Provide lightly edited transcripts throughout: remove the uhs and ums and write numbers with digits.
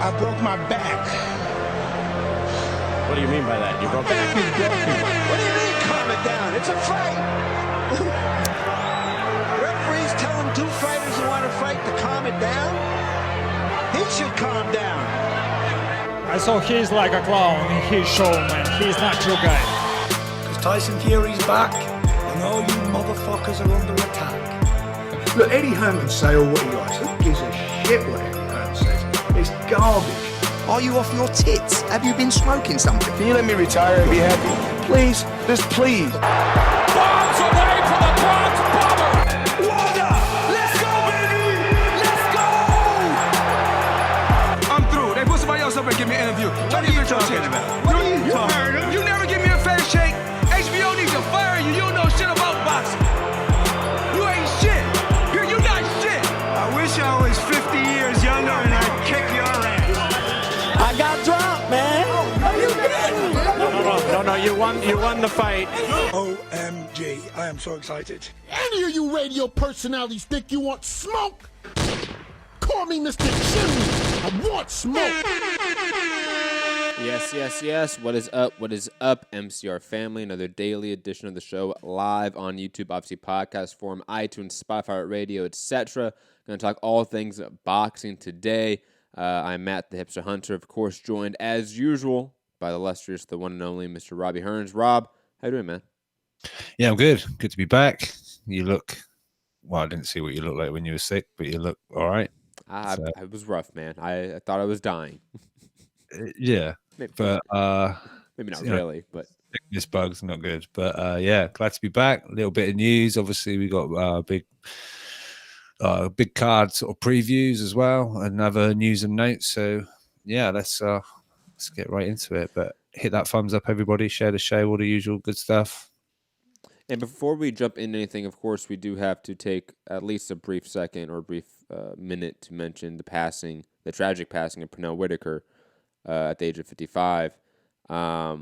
I broke my back. What do you mean by that? You broke my back is broken. What do you mean, calm it down? It's a fight. Referees telling two fighters who want to fight to calm it down? He should calm down. I saw he's like a clown in his show, man. He's not your guy. Because Tyson Fury's back, and all you motherfuckers are under attack. Look, Eddie Hearn can say all what he likes. Who gives a shit what Eddie Hearn says? It's garbage. Are you off your tits? Have you been smoking something? Can you let me retire and be happy? Please, just please. Bombs away from the Bronx Bomber! Wanda! Let's go, baby! Let's go! I'm through. They put somebody else up and give me an interview. What are you talking about? What are you talking about? You never give me a fair shake. HBO needs to fire you. You don't know shit about boxing. You ain't shit. You're not shit. I wish I was 50 years younger and I'd kick your ass. I got drunk, man. Are you kidding? No, you won the fight. OMG, I am so excited. Any of you radio personalities think you want smoke? Call me Mr. Chimney. I want smoke. Yes. What is up? MCR family? Another daily edition of the show live on YouTube, obviously podcast form, iTunes, Spotify, radio, etc. Going to talk all things boxing today. I'm Matt, the Hipster Hunter, of course, joined as usual by the illustrious, the one and only Mr. Robbie Hearns. Rob, how you doing, man? Yeah, I'm good. Good to be back. You look, well, I didn't see what you looked like when you were sick, but you look all right. It was rough, man. I thought I was dying. Yeah, maybe but maybe not really, but this bug's not good. But yeah, glad to be back. A little bit of news. Obviously, we got big card sort of previews as well, and other news and notes. So yeah, let's get right into it. But hit that thumbs up, everybody. Share the show, all the usual good stuff. And before we jump into anything, of course, we do have to take at least a brief second or a brief minute to mention the tragic passing of Pernell Whitaker at the age of 55. I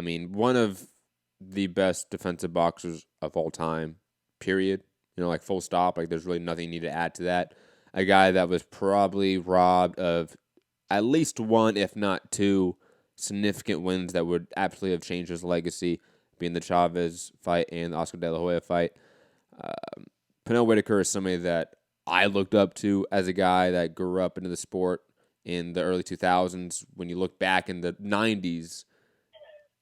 mean, one of the best defensive boxers of all time, period. You know, like full stop. Like there's really nothing you need to add to that. A guy that was probably robbed of at least one, if not two, significant wins that would absolutely have changed his legacy, being the Chavez fight and the Oscar De La Hoya fight. Pernell Whitaker is somebody that I looked up to as a guy that grew up into the sport in the early 2000s. When you look back in the 90s,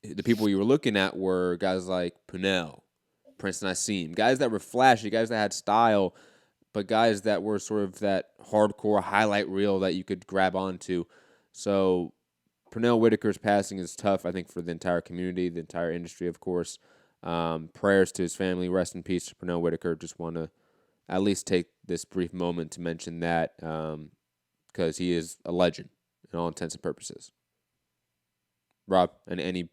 the people you were looking at were guys like Pernell, Prince Nassim, guys that were flashy, guys that had style, but guys that were sort of that hardcore highlight reel that you could grab onto. So Pernell Whitaker's passing is tough, I think, for the entire community, the entire industry, of course. Prayers to his family. Rest in peace to Pernell Whitaker. Just want to at least take this brief moment to mention that because he is a legend in all intents and purposes. Rob, any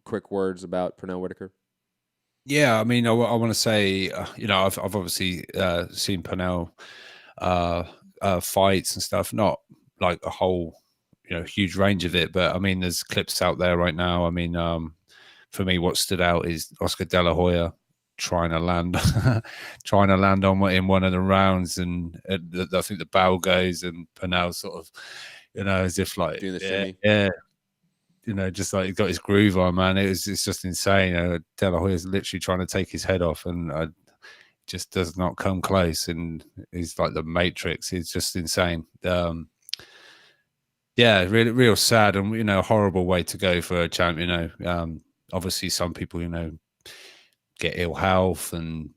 quick words about Pernell Whitaker? Yeah, I mean, I want to say, I've obviously seen Pernell fights and stuff, not like a whole, huge range of it, but I mean, there's clips out there right now. I mean, for me, what stood out is Oscar De La Hoya trying to land on in one of the rounds, and I think the bell goes, and Pernell sort of, as if like doing the shimmy. Yeah. Just like he got his groove on, man. It's just insane. De La Hoya's literally trying to take his head off, and just does not come close. And he's like the Matrix. He's just insane. Yeah, really, real sad, and horrible way to go for a champion. Obviously, some people get ill health, and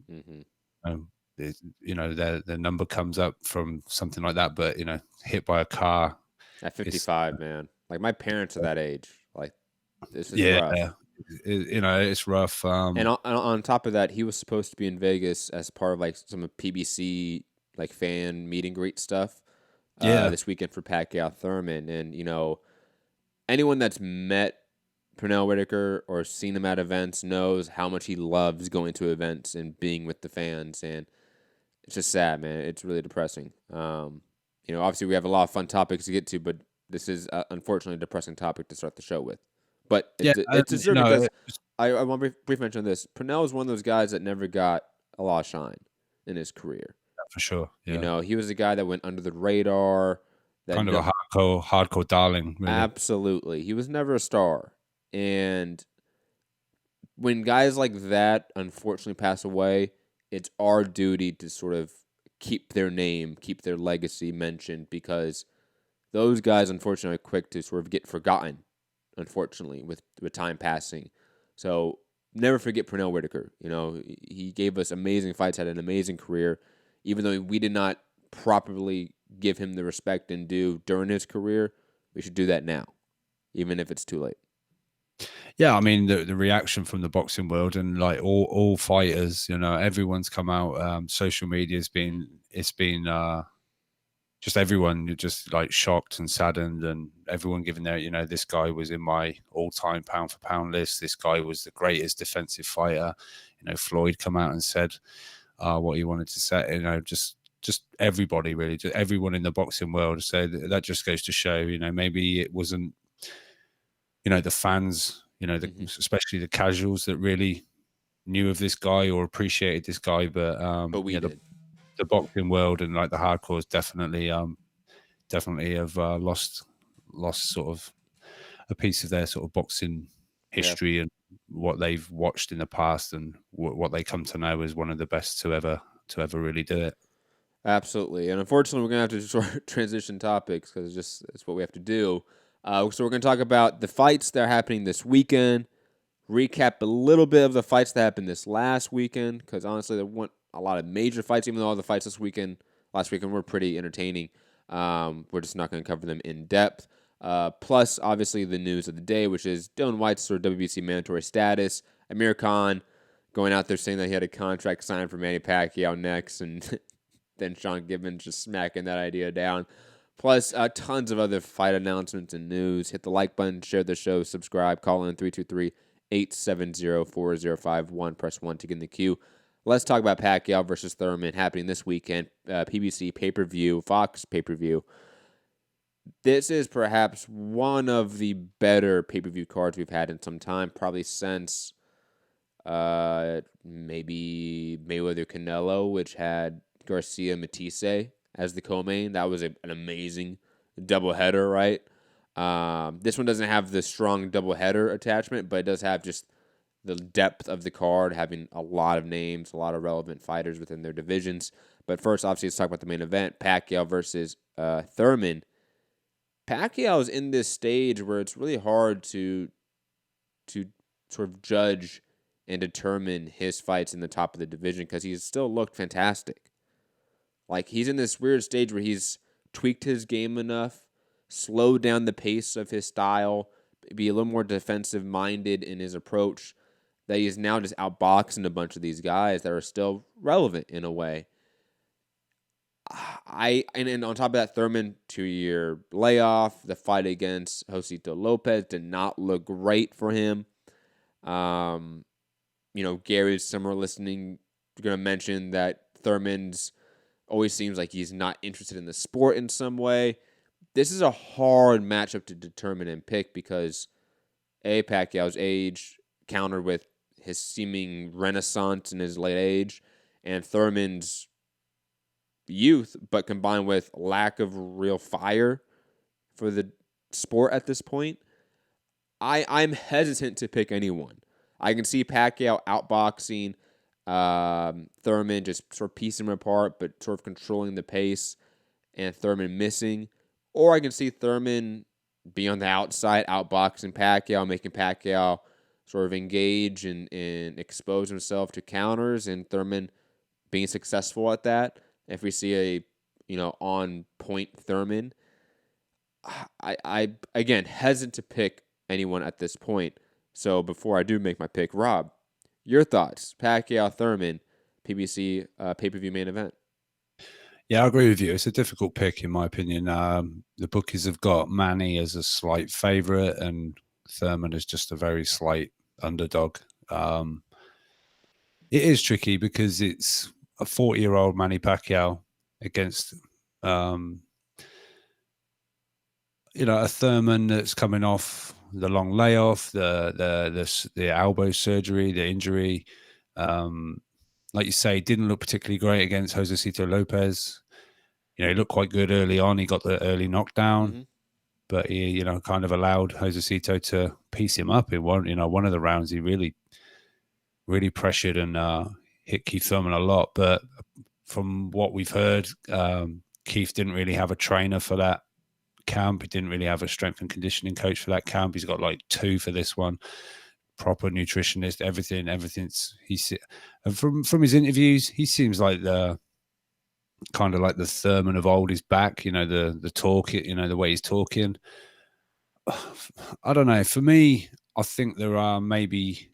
their number comes up from something like that. But hit by a car at 55, man. Like my parents are that age. Like this is rough. It's rough. And on top of that, he was supposed to be in Vegas as part of like some PBC like fan meet and greet stuff. This weekend for Pacquiao Thurman, and anyone that's met Pernell Whitaker or seen him at events knows how much he loves going to events and being with the fans, and it's just sad, man. It's really depressing. Obviously we have a lot of fun topics to get to, but this is unfortunately a depressing topic to start the show with. But it's deserved because I want to brief mention this. Pernell is one of those guys that never got a lot of shine in his career. For sure. Yeah. He was a guy that went under the radar. Kind of a hardcore darling, really. Absolutely. He was never a star. And when guys like that unfortunately pass away, it's our duty to sort of keep their name, keep their legacy mentioned, because those guys, unfortunately, are quick to sort of get forgotten, unfortunately, with time passing. So never forget Pernell Whitaker. You know, he gave us amazing fights, had an amazing career, even though we did not properly give him the respect and due during his career. We should do that now, even if it's too late. Yeah, I mean the reaction from the boxing world and like all fighters, you know, everyone's come out. Social media has been just everyone just like shocked and saddened, and everyone giving their, you know, this guy was in my all-time pound for pound list. This guy was the greatest defensive fighter. You know, Floyd come out and said what he wanted to say. You know, just everybody really, just everyone in the boxing world. So that just goes to show, you know, maybe it wasn't, you know, the fans, you know, especially the casuals that really knew of this guy or appreciated this guy, but we did. The boxing world and like the hardcores definitely have lost sort of a piece of their sort of boxing history and what they've watched in the past and what they come to know as one of the best to ever really do it. Absolutely. And unfortunately, we're going to have to sort of transition topics because it's what we have to do. So we're going to talk about the fights that are happening this weekend, recap a little bit of the fights that happened this last weekend, because honestly, there weren't a lot of major fights, even though all the fights last weekend were pretty entertaining. We're just not going to cover them in depth. Plus, obviously, the news of the day, which is Dylan Whyte's sort of WBC mandatory status, Amir Khan going out there saying that he had a contract signed for Manny Pacquiao next, and then Sean Gibbons just smacking that idea down. Plus, tons of other fight announcements and news. Hit the like button, share the show, subscribe, call in 323-870-4051. Press 1 to get in the queue. Let's talk about Pacquiao versus Thurman happening this weekend. PBC pay-per-view, Fox pay-per-view. This is perhaps one of the better pay-per-view cards we've had in some time, probably since maybe Mayweather Canelo, which had Garcia Matisse as the co-main. That was an amazing doubleheader, right? This one doesn't have the strong doubleheader attachment, but it does have just the depth of the card, having a lot of names, a lot of relevant fighters within their divisions. But first, obviously, let's talk about the main event, Pacquiao versus Thurman. Pacquiao is in this stage where it's really hard to sort of judge and determine his fights in the top of the division because he's still looked fantastic. Like, he's in this weird stage where he's tweaked his game enough, slowed down the pace of his style, be a little more defensive-minded in his approach, that he's now just outboxing a bunch of these guys that are still relevant in a way. And on top of that, Thurman, 2-year layoff, the fight against Josito Lopez did not look great for him. You know, Gary's somewhere listening, going to mention that Thurman's always seems like he's not interested in the sport in some way. This is a hard matchup to determine and pick because Pacquiao's age countered with his seeming renaissance in his late age, and Thurman's youth, but combined with lack of real fire for the sport at this point. I'm hesitant to pick anyone. I can see Pacquiao outboxing Thurman, just sort of piecing him apart, but sort of controlling the pace, and Thurman missing. Or I can see Thurman be on the outside, outboxing Pacquiao, making Pacquiao sort of engage and expose himself to counters, and Thurman being successful at that. If we see a, on point Thurman, I again hesitant to pick anyone at this point. So before I do make my pick, Rob, your thoughts? Pacquiao Thurman, PBC pay-per-view main event. Yeah, I agree with you. It's a difficult pick, in my opinion. The bookies have got Manny as a slight favourite and Thurman as just a very slight underdog. It is tricky because it's a 40-year-old Manny Pacquiao against, a Thurman that's coming off the long layoff, the elbow surgery, the injury. Like you say, didn't look particularly great against Josecito Lopez. he looked quite good early on. He got the early knockdown, Mm-hmm. but he, kind of allowed Josecito to piece him up in one of the rounds. He really, really pressured and hit Keith Thurman a lot. But from what we've heard, Keith didn't really have a trainer for that camp. He didn't really have a strength and conditioning coach for that camp. He's got like 2 for this one. Proper nutritionist, everything's and from his interviews, he seems like the kind of like the Thurman of old is back, the talk, the way he's talking. I don't know. For me, I think there are maybe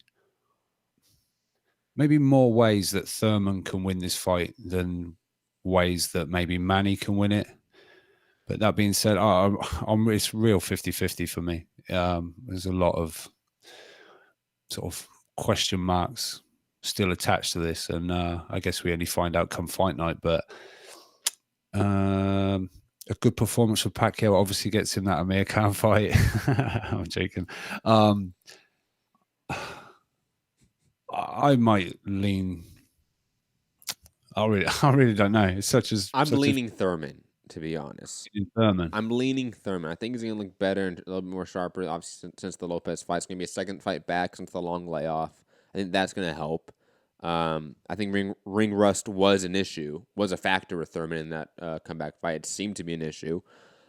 more ways that Thurman can win this fight than ways that maybe Manny can win it. But that being said, it's real 50-50 for me. There's a lot of sort of question marks still attached to this, and I guess we only find out come fight night. But a good performance for Pacquiao obviously gets him that Amir Khan fight. I'm joking. I might lean. I really don't know. It's I'm leaning Thurman, to be honest. Thurman. I'm leaning Thurman. I think he's going to look better and a little bit more sharper, obviously, since the Lopez fight. It's going to be a second fight back since the long layoff. I think that's going to help. I think ring rust was an issue, was a factor with Thurman in that comeback fight. It seemed to be an issue.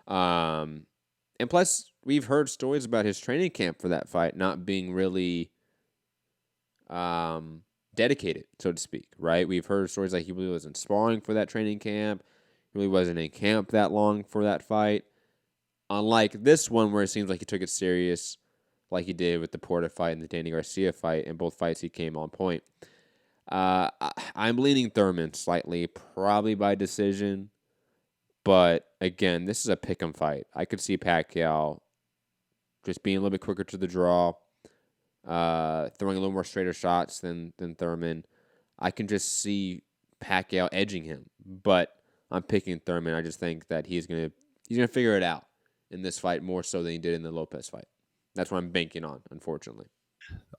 And plus, we've heard stories about his training camp for that fight not being really dedicated, so to speak, right? We've heard stories like he really wasn't sparring for that training camp. He really wasn't in camp that long for that fight. Unlike this one where it seems like he took it serious like he did with the Porta fight and the Danny Garcia fight. In both fights, he came on point. I'm leaning Thurman slightly, probably by decision. But, again, this is a pick'em fight. I could see Pacquiao just being a little bit quicker to the draw, throwing a little more straighter shots than Thurman. I can just see Pacquiao edging him. But I'm picking Thurman. I just think that he's gonna figure it out in this fight more so than he did in the Lopez fight. That's what I'm banking on, unfortunately.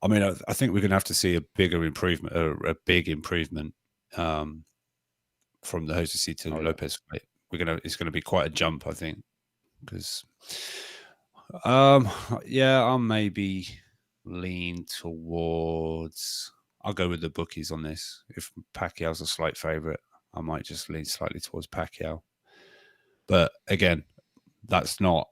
I mean, I think we're going to have to see a big improvement from the Josecito Lopez fight. It's going to be quite a jump, I think, because I'll maybe lean towards. I'll go with the bookies on this. If Pacquiao's a slight favorite, I might just lean slightly towards Pacquiao. But again, that's not.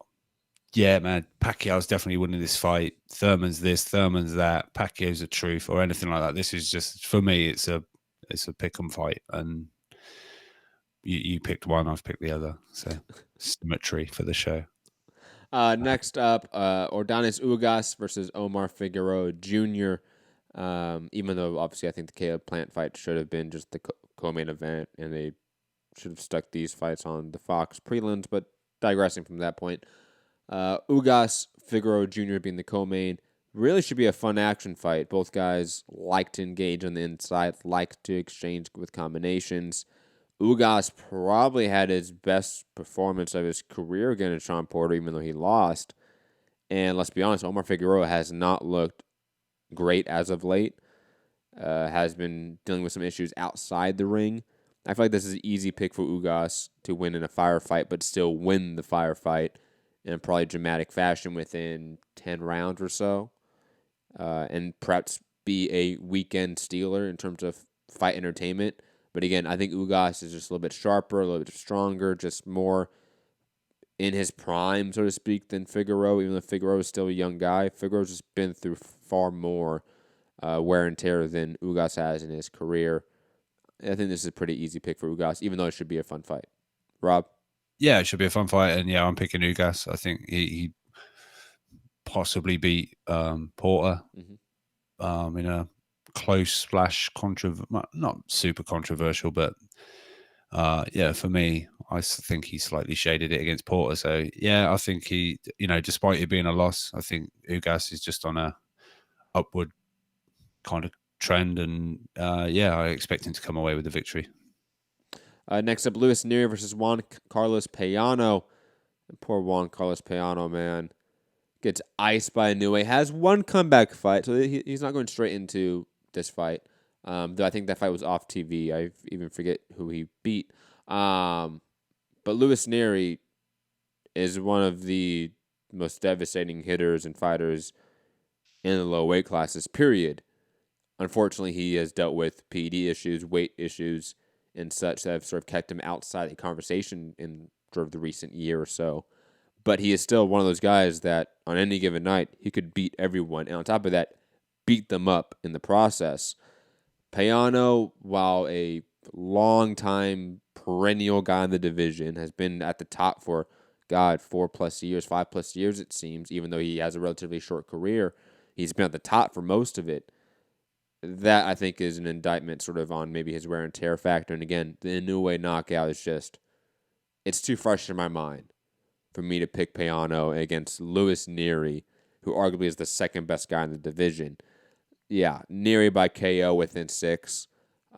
Yeah, man, Pacquiao's definitely winning this fight. Thurman's this, Thurman's that. Pacquiao's the truth, or anything like that. This is just, for me, it's a pick'em fight, and you picked one, I've picked the other. So symmetry for the show. Next up, Ordonis Ugas versus Omar Figueroa Jr. Even though obviously I think the Caleb Plant fight should have been just the co-main event, and they should have stuck these fights on the Fox prelims. But digressing from that point. Ugas Figueroa Jr. being the co-main really should be a fun action fight. Both guys like to engage on the inside, like to exchange with combinations. Ugas probably had his best performance of his career against Sean Porter, even though he lost. And let's be honest, Omar Figueroa has not looked great as of late. Has been dealing with some issues outside the ring. I feel like this is an easy pick for Ugas to win in a firefight, but still win the firefight in probably dramatic fashion within 10 rounds or so, and perhaps be a weekend stealer in terms of fight entertainment. But again, I think Ugas is just a little bit sharper, a little bit stronger, just more in his prime, so to speak, than Figueroa, even though Figueroa is still a young guy. Figueroa's just been through far more wear and tear than Ugas has in his career. I think this is a pretty easy pick for Ugas, even though it should be a fun fight. Rob? Yeah, it should be a fun fight, and yeah, I'm picking Ugas. I think he possibly beat Porter in a close not super controversial, but yeah, for me, I think he slightly shaded it against Porter. So yeah, I think he, despite it being a loss, I think Ugas is just on a upward kind of trend, and yeah, I expect him to come away with the victory. Next up, Luis Nery versus Juan Carlos Payano. Poor Juan Carlos Payano, man. Gets iced by Inoue. Has one comeback fight, so he's not going straight into this fight. Though I think that fight was off TV. I even forget who he beat. But But Luis Nery is one of the most devastating hitters and fighters in the low weight classes, period. Unfortunately, he has dealt with PED issues, weight issues, and such that have sort of kept him outside the conversation in sort of the recent year or so. But he is still one of those guys that on any given night, he could beat everyone. And on top of that, beat them up in the process. Payano, while a long-time perennial guy in the division, has been at the top for, 4+ years, 5+ years, it seems, even though he has a relatively short career. He's been at the top for most of it. That, I think, is an indictment sort of on maybe his wear and tear factor. And again, the Inoue knockout is just, it's too fresh in my mind for me to pick Payano against Luis Nery, who arguably is the second best guy in the division. Yeah, Nery by KO within 6.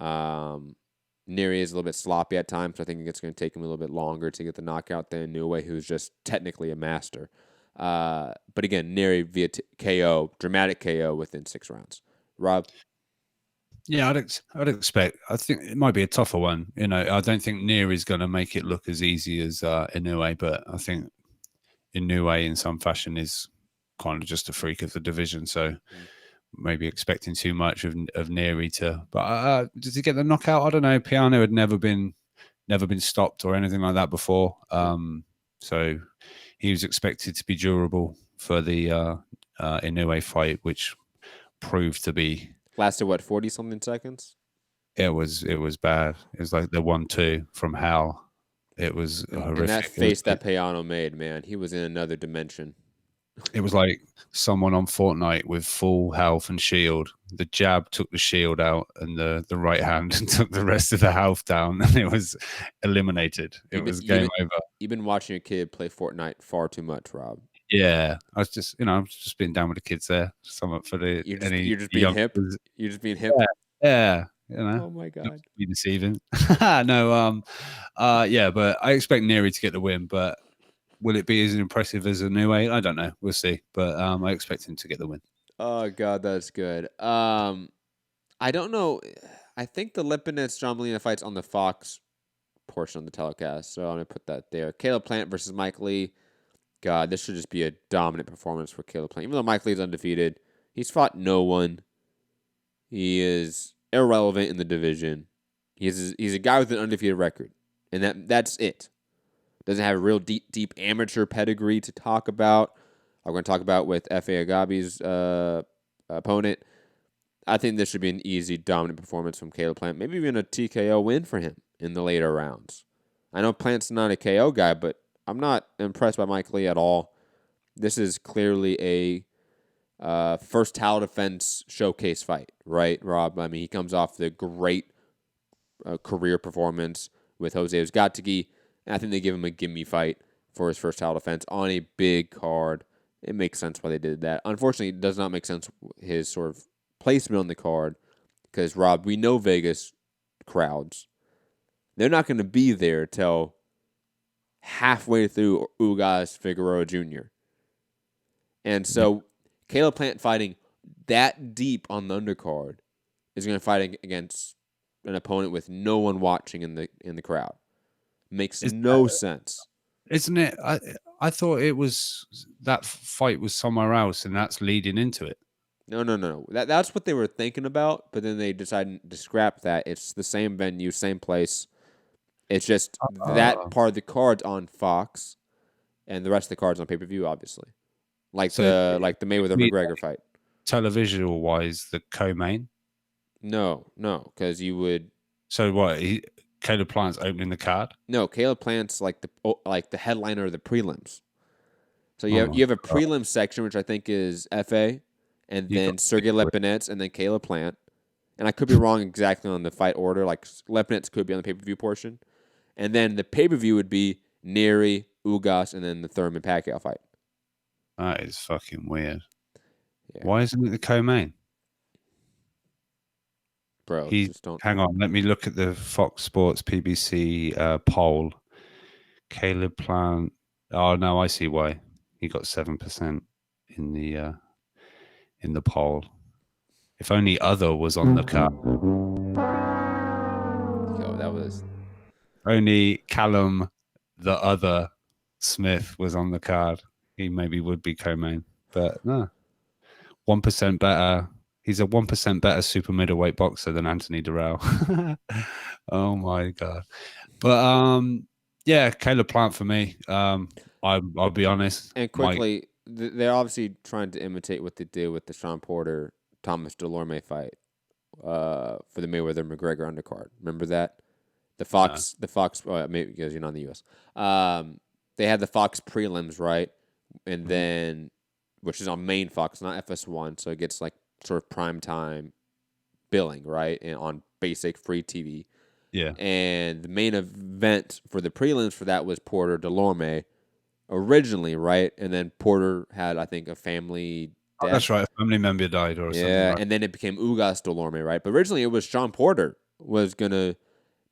Nery is a little bit sloppy at times, so I think it's going to take him a little bit longer to get the knockout than Inoue, who's just technically a master. But again, Nery via KO, dramatic KO within 6 rounds. Rob? Yeah, I'd expect. I think it might be a tougher one. You know, I don't think Nery's going to make it look as easy as Inoue, but I think Inoue in some fashion is kind of just a freak of the division. So maybe expecting too much of Nery to. But did he get the knockout? I don't know. Payano had never been stopped or anything like that before. So he was expected to be durable for the Inoue fight, which proved to be. Lasted, 40-something seconds? It was bad. It was like the 1-2 from Hal. It was horrific. And that face that Payano made, man, he was in another dimension. It was like someone on Fortnite with full health and shield. The jab took the shield out and the right hand took the rest of the health down, and it was eliminated. It was game over. You've been watching a kid play Fortnite far too much, Rob. Yeah, I was just, I'm just being down with the kids there. Somewhat for the you're just being hip. You're just being hip. Yeah. Oh my god. Not to be deceiving. No. Yeah, but I expect Nery to get the win. But will it be as impressive as Inoue? I don't know. We'll see. But I expect him to get the win. Oh god, that's good. I don't know. I think the Lipinets John Molina fight's on the Fox portion of the telecast, so I'm gonna put that there. Caleb Plant versus Mike Lee. God, this should just be a dominant performance for Caleb Plant. Even though Mike Lee is undefeated, he's fought no one. He is irrelevant in the division. He's a guy with an undefeated record, and that's it. Doesn't have a real deep amateur pedigree to talk about. I'm going to talk about with F.A. Agabi's opponent. I think this should be an easy, dominant performance from Caleb Plant. Maybe even a TKO win for him in the later rounds. I know Plant's not a KO guy, but I'm not impressed by Mike Lee at all. This is clearly a first title defense showcase fight, right, Rob? I mean, he comes off the great career performance with Jose Uzcategui, and I think they give him a gimme fight for his first title defense on a big card. It makes sense why they did that. Unfortunately, it does not make sense his sort of placement on the card because, Rob, we know Vegas crowds. They're not going to be there till halfway through Ugas Figueroa Jr. And so Caleb Plant fighting that deep on the undercard is going to fight against an opponent with no one watching in the crowd. Makes no sense. Isn't it? I thought it was that fight was somewhere else, and that's leading into it. No. That's what they were thinking about, but then they decided to scrap that. It's the same venue, same place. It's just that part of the card's on Fox, and the rest of the card's on pay-per-view, obviously. Like the Mayweather-McGregor fight. Television wise, the co-main? No, because you would. So what? Caleb Plant's opening the card? No, Caleb Plant's like the headliner of the prelims. So you have a prelim section, which I think is FA, and then Sergey Lipinets, and then Caleb Plant. And I could be wrong exactly on the fight order. Like Lipinets could be on the pay-per-view portion, and then the pay-per-view would be Nery, Ugas, and then the Thurman Pacquiao fight. That is fucking weird. Yeah. Why isn't it the co-main? Bro, just don't. Hang on, let me look at the Fox Sports PBC poll. Caleb Plant. Oh no, I see why. He got 7% in the poll. If only other was on the card. Yo, that was only Callum the other Smith was on the card, he maybe would be co-main. But no, 1% better. He's a 1% better super middleweight boxer than Anthony Durrell. Oh my god! But yeah, Caleb Plant for me. I'll be honest. And quickly, they're obviously trying to imitate what they did with the Sean Porter Thomas Delorme fight for the Mayweather McGregor undercard. Remember that? The Fox, maybe because you're not in the U.S. They had the Fox prelims, right? And then, which is on main Fox, not FS1, so it gets like sort of prime time billing, right? And on basic free TV. Yeah. And the main event for the prelims for that was Porter Delorme originally, right? And then Porter had, I think, a family death. That's right. A family member died or something. Yeah, right? and then it became Ugas Delorme, right? But originally it was Sean Porter was going to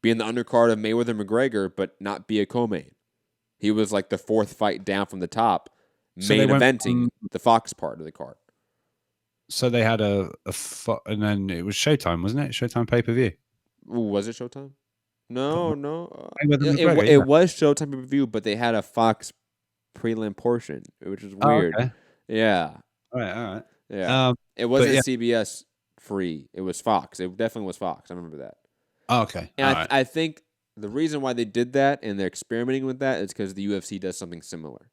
be in the undercard of Mayweather McGregor, but not be a co-main. He was like the fourth fight down from the top, main eventing the Fox part of the card. So they had and then it was Showtime, wasn't it? Showtime pay-per-view. Ooh, was it Showtime? No. It was Showtime pay-per-view, but they had a Fox prelim portion, which is weird. Okay. Yeah. All right. Yeah. It wasn't CBS free. It was Fox. It definitely was Fox. I remember that. Oh, okay. And I think the reason why they did that and they're experimenting with that is because the UFC does something similar,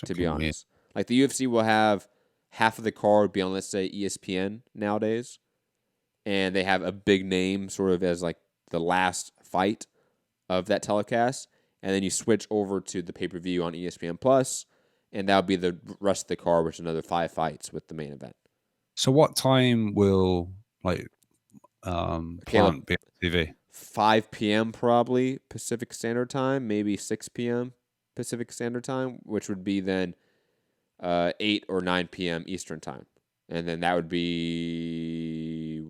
to be honest. Like the UFC will have half of the card be on, let's say, ESPN nowadays, and they have a big name sort of as like the last fight of that telecast, and then you switch over to the pay-per-view on ESPN Plus, and that'll be the rest of the card, which is another 5 fights with the main event. So what time will Plant be on TV? 5 p.m. probably Pacific Standard Time, maybe 6 p.m. Pacific Standard Time, which would be then 8 or 9 p.m. Eastern Time. And then that would be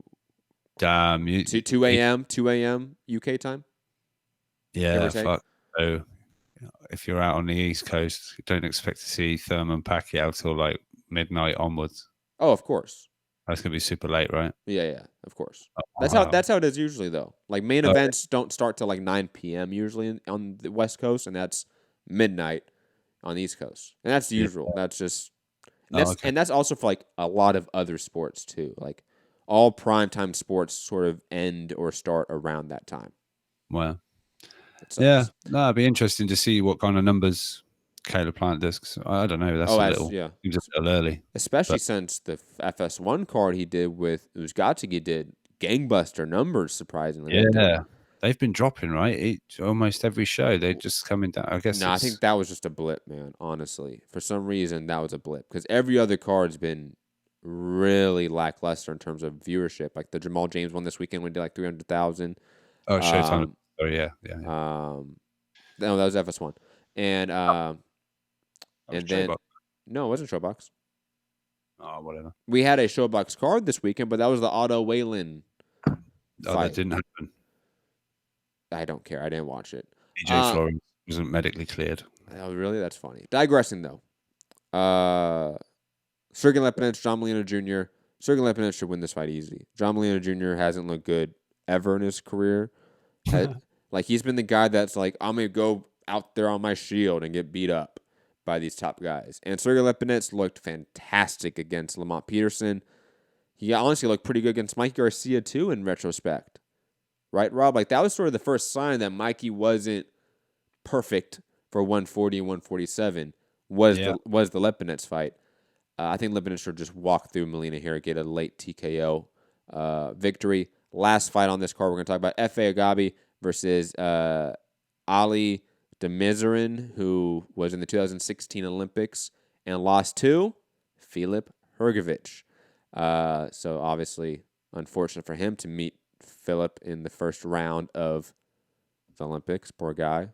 2 a.m. UK time. Yeah, fuck. So if you're out on the East Coast, you don't expect to see Thurman Pacquiao till like midnight onwards. Oh, of course. That's gonna be super late, right? Yeah, of course. That's how it is usually, though. Like main events don't start till like 9 p.m. usually on the West Coast, and that's midnight on the East Coast, and that's the usual. That's just, and that's also for like a lot of other sports too. Like all primetime sports sort of end or start around that time. Wow. Yeah, no, it'd be interesting to see what kind of numbers Caleb Plant does. 'Cause I don't know. That's seems a little early, especially since the FS1 card he did with Uzgatigi did gangbuster numbers. Surprisingly, yeah, they've been dropping almost every show. They're just coming down. I guess. No, I think that was just a blip, man. Honestly, for some reason that was a blip because every other card's been really lackluster in terms of viewership. Like the Jamal James one this weekend, we did like 300,000. Oh, Showtime. Oh yeah. No, that was FS1, and then no, it wasn't Showbox. Oh, whatever. We had a Showbox card this weekend, but that was the Otto Whalen fight. That didn't happen. I don't care. I didn't watch it. DJ Florence wasn't medically cleared. Oh, really? That's funny. Digressing though. Sergey Lepinich, John Molina Jr. Sergey Lepinich should win this fight easy. John Molina Jr. hasn't looked good ever in his career. Like he's been the guy that's like, I'm gonna go out there on my shield and get beat up by these top guys. And Sergey Lepinich looked fantastic against Lamont Peterson. He honestly looked pretty good against Mikey Garcia too in retrospect. Right, Rob? Like that was sort of the first sign that Mikey wasn't perfect for 140 and 147 was the Lepinich fight. I think Lepinich should just walk through Molina here and get a late TKO victory. Last fight on this card, we're going to talk about Efe Agabi versus Ali Demizirin, who was in the 2016 Olympics and lost to Filip Hrgović. So obviously, unfortunate for him to meet Filip in the first round of the Olympics. Poor guy.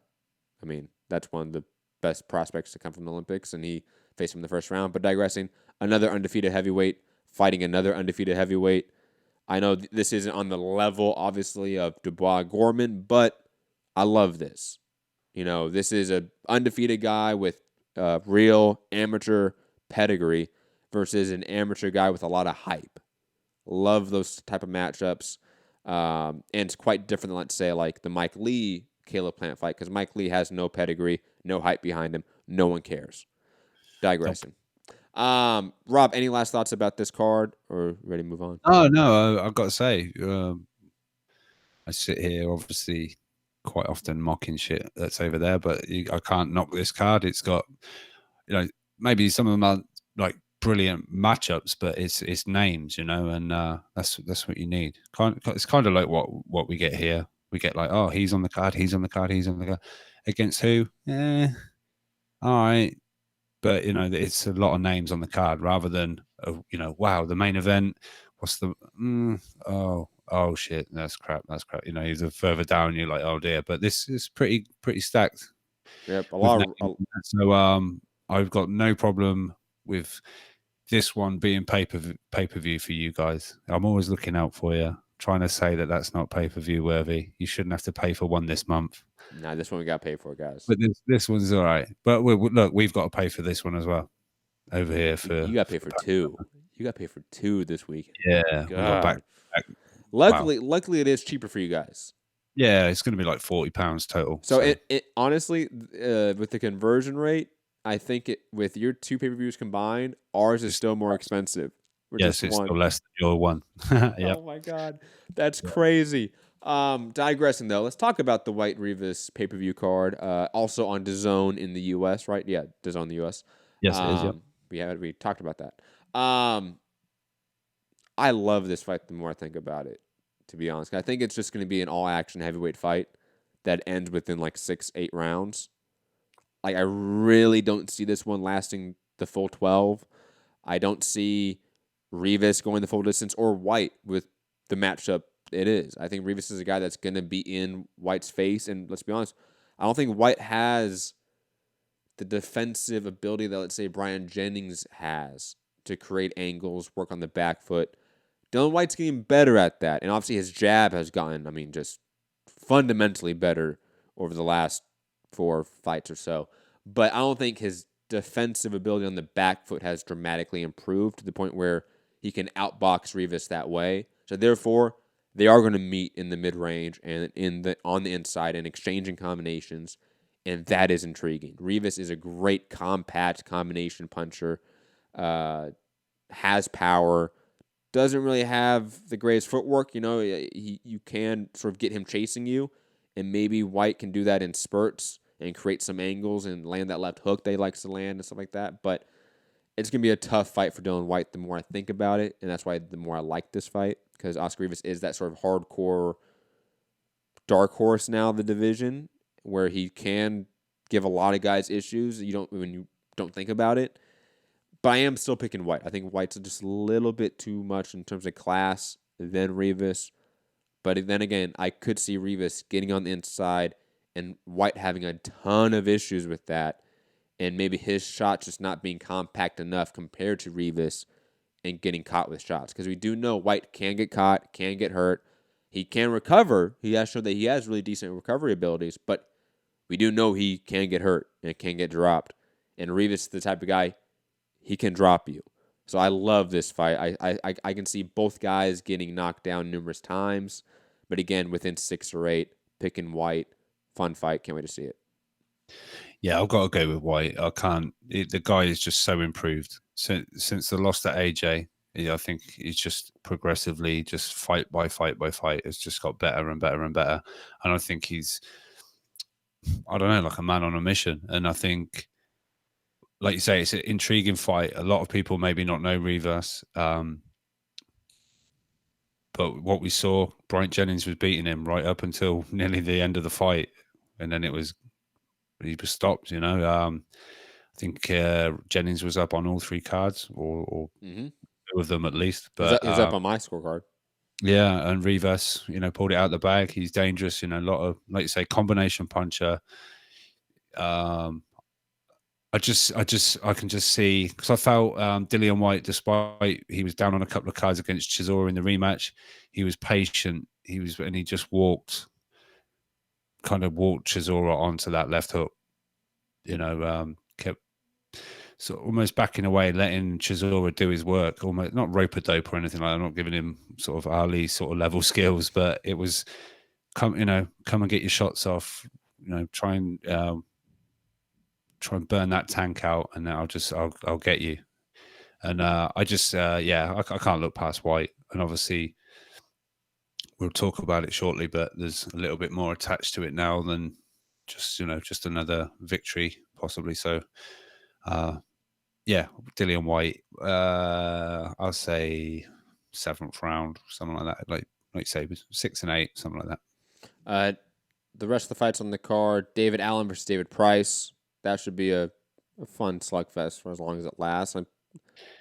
I mean, that's one of the best prospects to come from the Olympics, and he faced him in the first round. But digressing, another undefeated heavyweight fighting another undefeated heavyweight. I know this isn't on the level, obviously, of Dubois Gorman, but I love this. You know, this is an undefeated guy with real amateur pedigree versus an amateur guy with a lot of hype. Love those type of matchups. And it's quite different than, let's say, like the Mike Lee Caleb Plant fight because Mike Lee has no pedigree, no hype behind him. No one cares. Digressing. Rob, any last thoughts about this card, or ready to move on? Oh no, I've got to say, I sit here obviously quite often mocking shit that's over there, but I can't knock this card. It's got, maybe some of them are like brilliant matchups, but it's names, and that's what you need. It's kind of like what we get here. We get like, oh, he's on the card, he's on the card, he's on the card. Against who? All right. But, it's a lot of names on the card rather than, wow, the main event. What's the, oh, shit, that's crap. You're further down, you're like, oh, dear. But this is pretty stacked. Yep, a lot of. So I've got no problem with this one being pay-per-view for you guys. I'm always looking out for you, trying to say that that's not pay-per-view worthy. You shouldn't have to pay for one this month. Nah, this one we got paid for, guys. But this one's all right. But look, we've got to pay for this one as well over here. You got to pay for two. You got to pay for two this week. Yeah. God. Luckily, it is cheaper for you guys. Yeah, it's going to be like £40 total. So it honestly, with the conversion rate, I think with your two pay-per-views combined, ours is still more expensive. Yes, it's still less than your one. Yep. Oh my God, that's crazy. Digressing though, let's talk about the Whyte Rivas pay-per-view card. Also on DAZN in the US, right? Yeah, DAZN in the US. Yes, it is. Yep. We talked about that. I love this fight the more I think about it, to be honest. I think it's just going to be an all-action heavyweight fight that ends within like 6-8 rounds. Like, I really don't see this one lasting the full 12. I don't see Rivas going the full distance or Whyte with the matchup it is. I think Rivas is a guy that's going to be in Whyte's face. And let's be honest, I don't think Whyte has the defensive ability that, let's say, Brian Jennings has to create angles, work on the back foot. Dylan Whyte's getting better at that. And obviously his jab has gotten, just fundamentally better over the last 4 fights or so. But I don't think his defensive ability on the back foot has dramatically improved to the point where he can outbox Rivas that way. So therefore, they are going to meet in the mid-range and on the inside and exchanging combinations, and that is intriguing. Rivas is a great compact combination puncher, has power, doesn't really have the greatest footwork. You can sort of get him chasing you, and maybe Whyte can do that in spurts and create some angles and land that left hook that he likes to land and stuff like that. But it's going to be a tough fight for Dylan Whyte the more I think about it, and that's why the more I like this fight, because Oscar Rivas is that sort of hardcore dark horse now of the division where he can give a lot of guys issues when you don't think about it. But I am still picking Whyte. I think Whyte's just a little bit too much in terms of class than Rivas. But then again, I could see Rivas getting on the inside and Whyte having a ton of issues with that, and maybe his shot just not being compact enough compared to Rivas and getting caught with shots. Because we do know Whyte can get caught, can get hurt. He can recover. He has shown that he has really decent recovery abilities, but we do know he can get hurt and can get dropped. And Rivas is the type of guy, he can drop you. So I love this fight. I can see both guys getting knocked down numerous times. But again, within 6 or 8, picking Whyte. Fun fight. Can't wait to see it. Yeah, I've got to go with Whyte. I can't. The guy is just so improved since the loss to AJ. I think he's just progressively, just fight by fight by fight, has just got better and better and better. And I think he's, I don't know, like a man on a mission. And I think, like you say, it's an intriguing fight. A lot of people maybe not know Rivas. But what we saw, Brian Jennings was beating him right up until nearly the end of the fight. And then he was stopped, I think Jennings was up on all 3 cards, or 2 of them at least. But he's up on my scorecard. Yeah, and Rivas, pulled it out of the bag. He's dangerous, a lot of, like you say, combination puncher. I can just see, because I felt Dillian Whyte, despite he was down on a couple of cards against Chisora in the rematch, he was patient. And he just walked Chisora onto that left hook. Kept sort of almost backing away, letting Chisora do his work. Almost not rope-a-dope or anything like that. I'm not giving him sort of Ali sort of level skills, but it was come and get your shots off. try and burn that tank out, and then I'll get you. And I can't look past Whyte, and obviously we'll talk about it shortly, but there's a little bit more attached to it now than just another victory possibly. So Dillian Whyte, I'll say 7th round, something like that, like you say, 6 and 8, something like that. The rest of the fights on the card: David Allen versus David Price. That should be a fun slugfest for as long as it lasts. I'm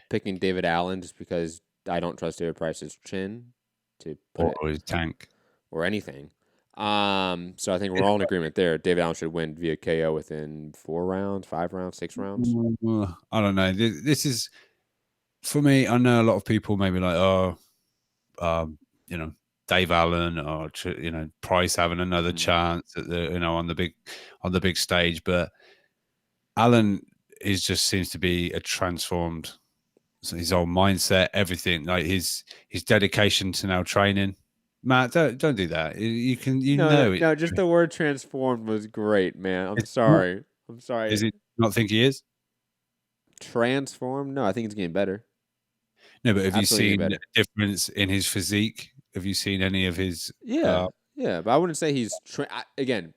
picking David Allen just because I don't trust David Price's chin to put or his tank or anything. So I think we're all in agreement there. David Allen should win via KO within 4 rounds, 5 rounds, 6 rounds. I don't know. This is, for me, I know a lot of people may be like, Dave Allen or Price having another chance at the on the big stage, but Allen just seems to be a transformed. His whole mindset, everything, like his dedication to now training. Matt, don't do that. You can No, just the word transformed was great, man. I'm sorry. Does he not think he is transformed? No, I think he's getting better. No, but have you seen a difference in his physique? Have you seen any of his? Yeah, but I wouldn't say he's again.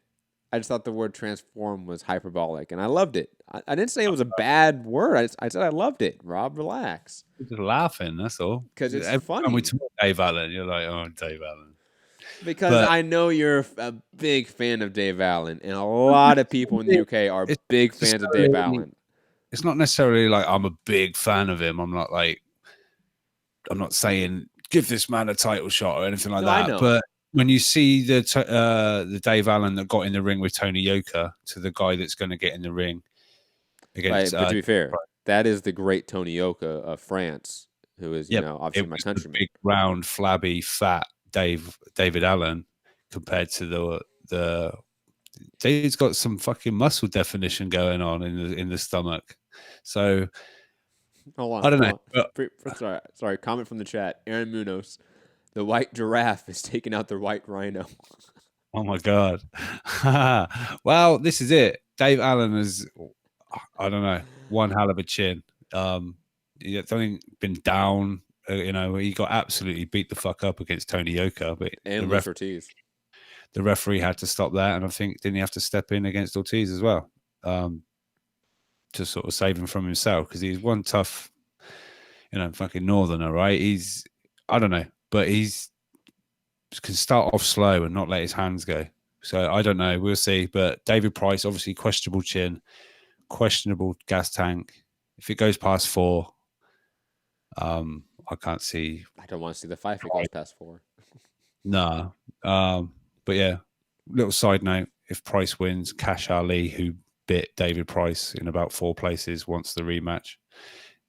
I just thought the word transform was hyperbolic, and I loved it. I didn't say it was a bad word. I said I loved it. Rob, relax. You're just laughing, that's all. Because it's funny. When we talk Dave Allen, you're like, oh, Dave Allen. Because I know you're a big fan of Dave Allen, and a lot of people in the UK are big fans of Dave Allen. It's not necessarily like I'm a big fan of him. I'm not saying give this man a title shot or anything like that. I know. But when you see the Dave Allen that got in the ring with Tony Yoka to the guy that's going to get in the ring against, but to be fair, that is the great Tony Yoka of France, who is obviously my countryman. Big, round, flabby, fat David Allen compared to the dude's got some fucking muscle definition going on in the stomach. So hold on, I don't know. Sorry. Comment from the chat. Aaron Munoz. The white giraffe is taking out the white rhino. Oh my God. Well, this is it. Dave Allen has, I don't know, one hell of a chin. He's been down. He got absolutely beat the fuck up against Tony Yoka, but and Ortiz. The referee had to stop that, and I think didn't he have to step in against Ortiz as well, to sort of save him from himself, because he's one tough, fucking northerner, right? I don't know. But he's can start off slow and not let his hands go. So I don't know. We'll see. But David Price, obviously questionable chin, questionable gas tank. If it goes past 4, I can't see. I don't want to see the fight if it goes past 4. No. But yeah, little side note. If Price wins, Cash Ali, who bit David Price in about 4 places, wants the rematch.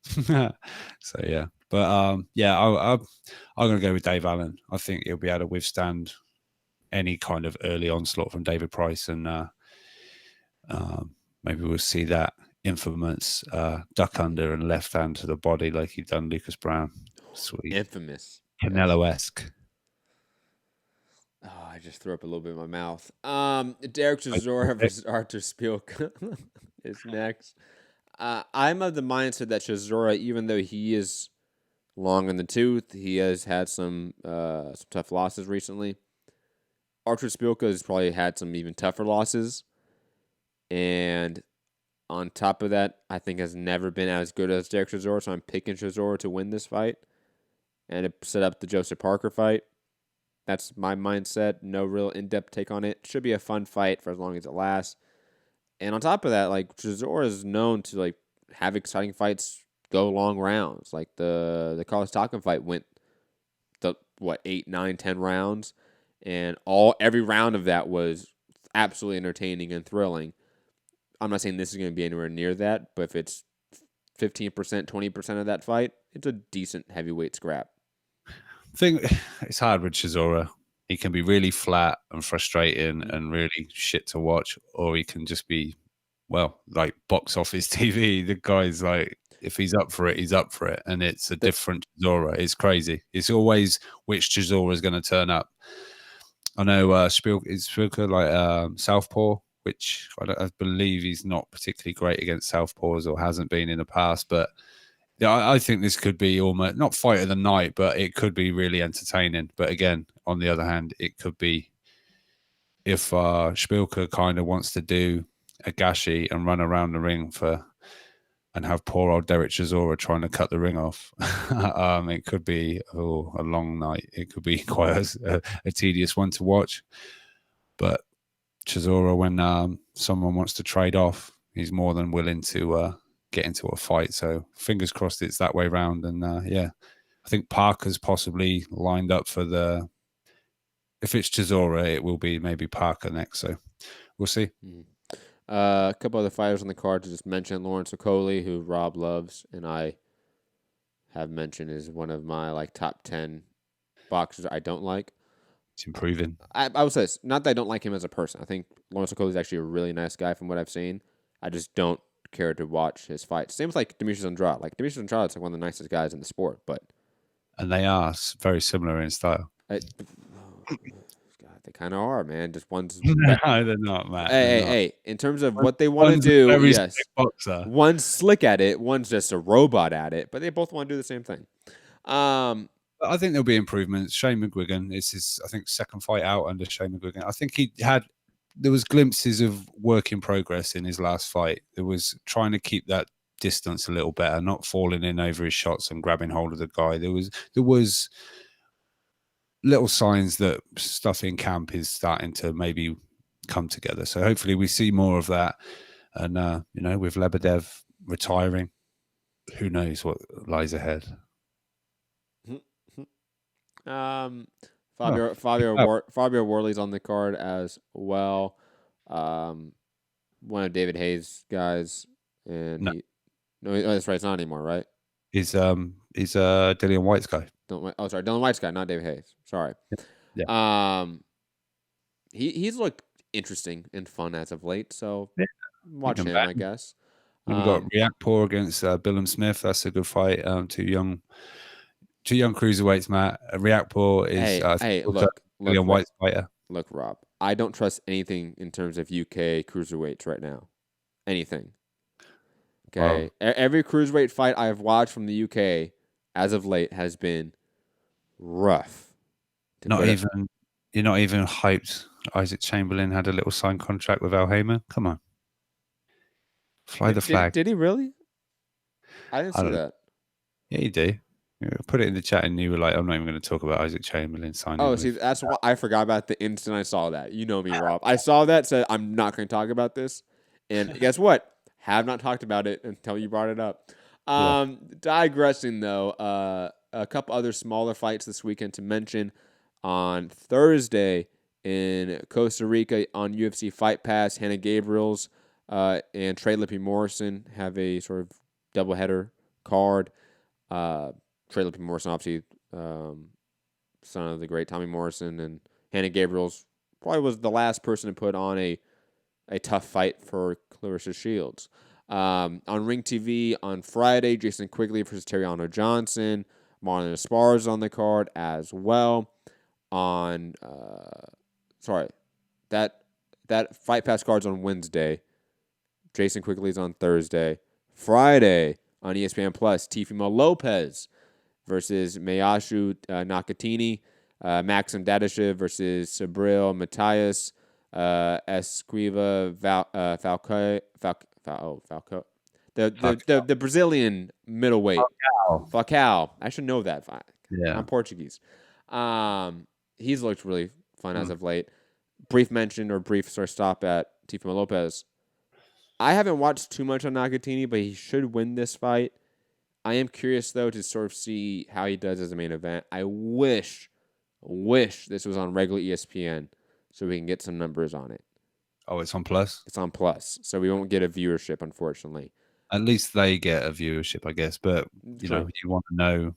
So yeah. But I'm going to go with Dave Allen. I think he'll be able to withstand any kind of early onslaught from David Price, and maybe we'll see that infamous duck under and left hand to the body like he'd done Lucas Brown. Sweet, infamous, Canelo-esque. Oh, I just threw up a little bit in my mouth. Derek Chisora versus Artur Szpilka is next. I'm of the mindset that Chisora, even though he is long in the tooth, he has had some tough losses recently. Artur Szpilka has probably had some even tougher losses, and on top of that, I think has never been as good as Derek Chisora. So I'm picking Chisora to win this fight and to set up the Joseph Parker fight. That's my mindset. No real in-depth take on it. Should be a fun fight for as long as it lasts. And on top of that, like, Chisora is known to have exciting fights go long rounds. Like the Carlos Takam fight went 8, 9, 10 rounds, and every round of that was absolutely entertaining and thrilling. I'm not saying this is going to be anywhere near that, but if it's 15%, 20% of that fight, it's a decent heavyweight scrap. I think it's hard with Chisora. He can be really flat and frustrating and really shit to watch, or he can just be, box office TV. The guy's if he's up for it, he's up for it. And it's a different Chisora. It's crazy. It's always which Chisora is going to turn up. I know Szpilka southpaw which I believe he's not particularly great against southpaws or hasn't been in the past. But yeah, I think this could be almost not fight of the night, but it could be really entertaining. But again, on the other hand, it could be if Spielke kind of wants to do a gashi and run around the ring and have poor old Derek Chisora trying to cut the ring off. It could be a long night. It could be quite a tedious one to watch. But Chisora, when someone wants to trade off, he's more than willing to get into a fight. So fingers crossed it's that way round. And I think Parker's possibly lined up for if it's Chisora, it will be maybe Parker next. So we'll see. A couple other fighters on the card to just mention. Lawrence Okoli, who Rob loves, and I have mentioned is one of my top 10 boxers I don't like. It's improving. I would say this, not that I don't like him as a person. I think Lawrence Okoli is actually a really nice guy from what I've seen. I just don't care to watch his fights. Same with Demetrius Andrade. Demetrius Andrade is one of the nicest guys in the sport, and they are very similar in style. They kind of are, man. Just one's no, they're not, Matt. Hey. In terms of what they want to do, yes. Boxer. One's slick at it, one's just a robot at it, but they both want to do the same thing. I think there'll be improvements. Shane McGuigan is his, I think, second fight out under Shane McGuigan. I think there was glimpses of work in progress in his last fight. There was trying to keep that distance a little better, not falling in over his shots and grabbing hold of the guy. There was little signs that stuff in camp is starting to maybe come together. So hopefully we see more of that. And, with Lebedev retiring, who knows what lies ahead. Fabio Worley's on the card as well. One of David Hayes' guys. And that's right. It's not anymore, right? He's Dillian Whyte's guy. Dylan Whyte's guy, not David Hayes. Sorry. Yeah. He's looked interesting and fun as of late, so watch him, I guess. We've got Riakporhe against Billum Smith. That's a good fight. Two young cruiserweights, Matt. Riakporhe is look, Dillian Whyte's fighter. Look, Rob, I don't trust anything in terms of UK cruiserweights right now. Anything. Okay. Every cruiserweight fight I've watched from the UK as of late has been rough. You're not even hyped. Isaac Chamberlain had a little signed contract with Al Haymon. Come on. Fly the flag. Did he really? I didn't see that. Yeah, you do. Put it in the chat and you were like, I'm not even going to talk about Isaac Chamberlain signing. Oh, see, that's what I forgot about the instant I saw that. You know me, Rob. I saw that, said, I'm not going to talk about this. And guess what? Have not talked about it until you brought it up. Digressing, though, a couple other smaller fights this weekend to mention. On Thursday in Costa Rica on UFC Fight Pass, Hannah Gabriels and Trey Lippe Morrison have a sort of doubleheader card. Trey Lippe Morrison, obviously, son of the great Tommy Morrison, and Hannah Gabriels probably was the last person to put on a tough fight for Clarissa Shields. On Ring TV on Friday, Jason Quigley versus Terriano Johnson. Marlon Esparza on the card as well. That Fight Pass card's on Wednesday. Jason Quigley's on Thursday. Friday on ESPN Plus, Teofimo Lopez versus Mayashu Nakatini. Maxim Dadashev versus Sabril Matthias. Esquiva Falco. The Brazilian middleweight. Falcao. I should know that. Yeah. I'm Portuguese. He's looked really fun as of late. Brief stop at Teofimo Lopez. I haven't watched too much on Nakatini, but he should win this fight. I am curious, though, to sort of see how he does as a main event. I wish this was on regular ESPN so we can get some numbers on it. Oh, it's on Plus? It's on Plus, so we won't get a viewership, unfortunately. At least they get a viewership, I guess. But, you want to know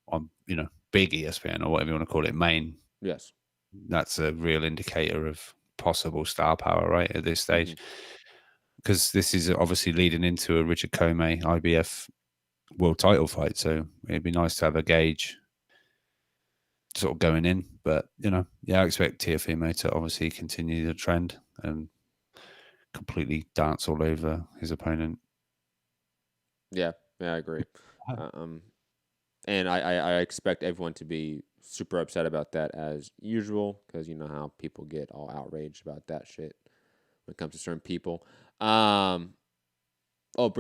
on, big ESPN or whatever you want to call it, main. Yes. That's a real indicator of possible star power, right, at this stage. Because this is obviously leading into a Richard Comey IBF world title fight. So it'd be nice to have a gauge sort of going in. But, I expect Teofimo to obviously continue the trend. and completely dance all over his opponent. Yeah, I agree. And I expect everyone to be super upset about that as usual, because you know how people get all outraged about that shit when it comes to certain people. Brief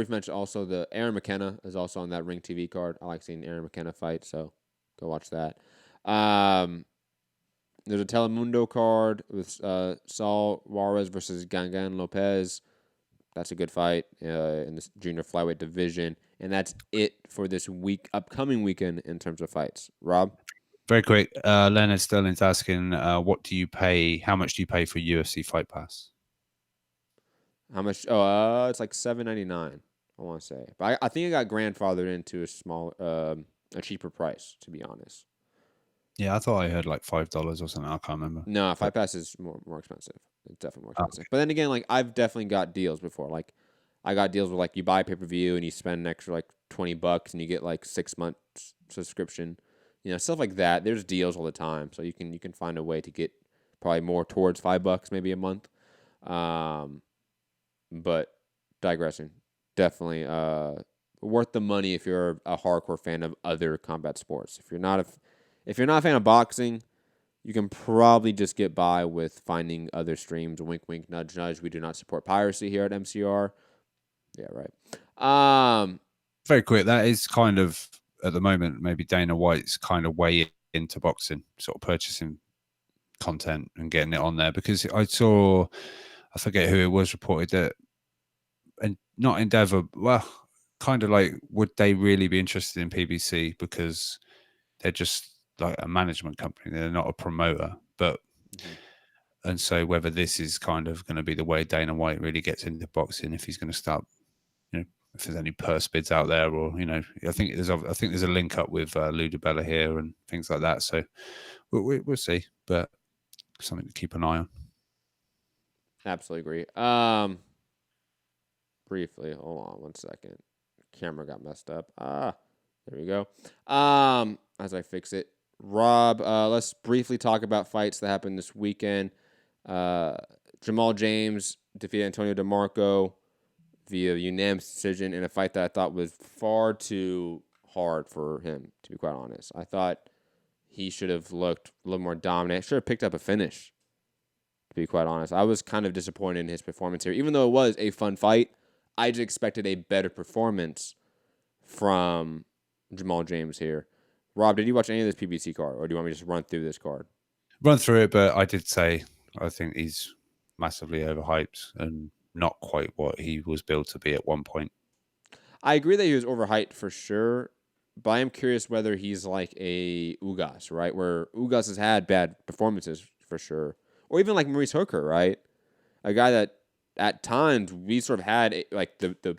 mention also, the Aaron McKenna is also on that Ring TV card. I like seeing Aaron McKenna fight, so go watch that. There's a Telemundo card with Saul Juarez versus Gangan Lopez. That's a good fight in the junior flyweight division. And that's it for this upcoming weekend in terms of fights. Rob? Very quick. Leonard Sterling's asking, what do you pay? How much do you pay for UFC Fight Pass? How much? It's like $7.99, I want to say. But I think I got grandfathered into a cheaper price, to be honest. Yeah, I thought I heard like $5 or something. I can't remember. No, Fight Pass is more expensive. It's definitely more expensive. But then again, like, I've definitely got deals before. Like, I got deals where, like, you buy pay-per-view and you spend an extra, like, $20 and you get, like, 6 months subscription. You know, stuff like that. There's deals all the time. So you can find a way to get probably more towards $5 maybe a month. But digressing. Definitely worth the money if you're a hardcore fan of other combat sports. If you're not a fan of boxing, you can probably just get by with finding other streams. Wink, wink, nudge, nudge. We do not support piracy here at MCR. Yeah, right. Very quick. That is kind of, at the moment, maybe Dana White's kind of way into boxing, sort of purchasing content and getting it on there. Because I forget who it was, reported that, and not Endeavor, well, kind of like, would they really be interested in PBC? Because they're just like a management company. They're not a promoter. But and so whether this is kind of going to be the way Dana White really gets into boxing, if he's going to start, you know, if there's any purse bids out there, or, you know, I think there's a link up with Lou DiBella here and things like that. So we'll see, but something to keep an eye on. Absolutely agree. Briefly, hold on one second. Camera got messed up. There we go. As I fix it, Rob, let's briefly talk about fights that happened this weekend. Jamal James defeated Antonio DeMarco via unanimous decision in a fight that I thought was far too hard for him, to be quite honest. I thought he should have looked a little more dominant. Should have picked up a finish, to be quite honest. I was kind of disappointed in his performance here. Even though it was a fun fight, I just expected a better performance from Jamal James here. Rob, did you watch any of this PBC card, or do you want me to just run through this card? Run through it, but I did say I think he's massively overhyped and not quite what he was built to be at one point. I agree that he was overhyped for sure, but I am curious whether he's like a Ugas, right? Where Ugas has had bad performances for sure. Or even like Maurice Hooker, right? A guy that at times we sort of had, like, the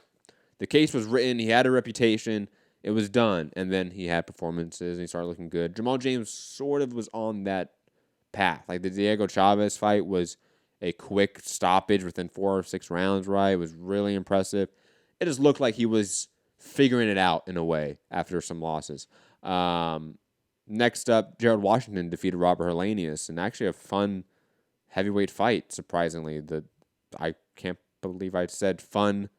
case was written, he had a reputation, it was done, and then he had performances and he started looking good. Jamal James sort of was on that path. Like, the Diego Chavez fight was a quick stoppage within 4 or 6 rounds, right? It was really impressive. It just looked like he was figuring it out in a way after some losses. Next up, Jared Washington defeated Robert Helenius, and actually a fun heavyweight fight, surprisingly. I can't believe I said fun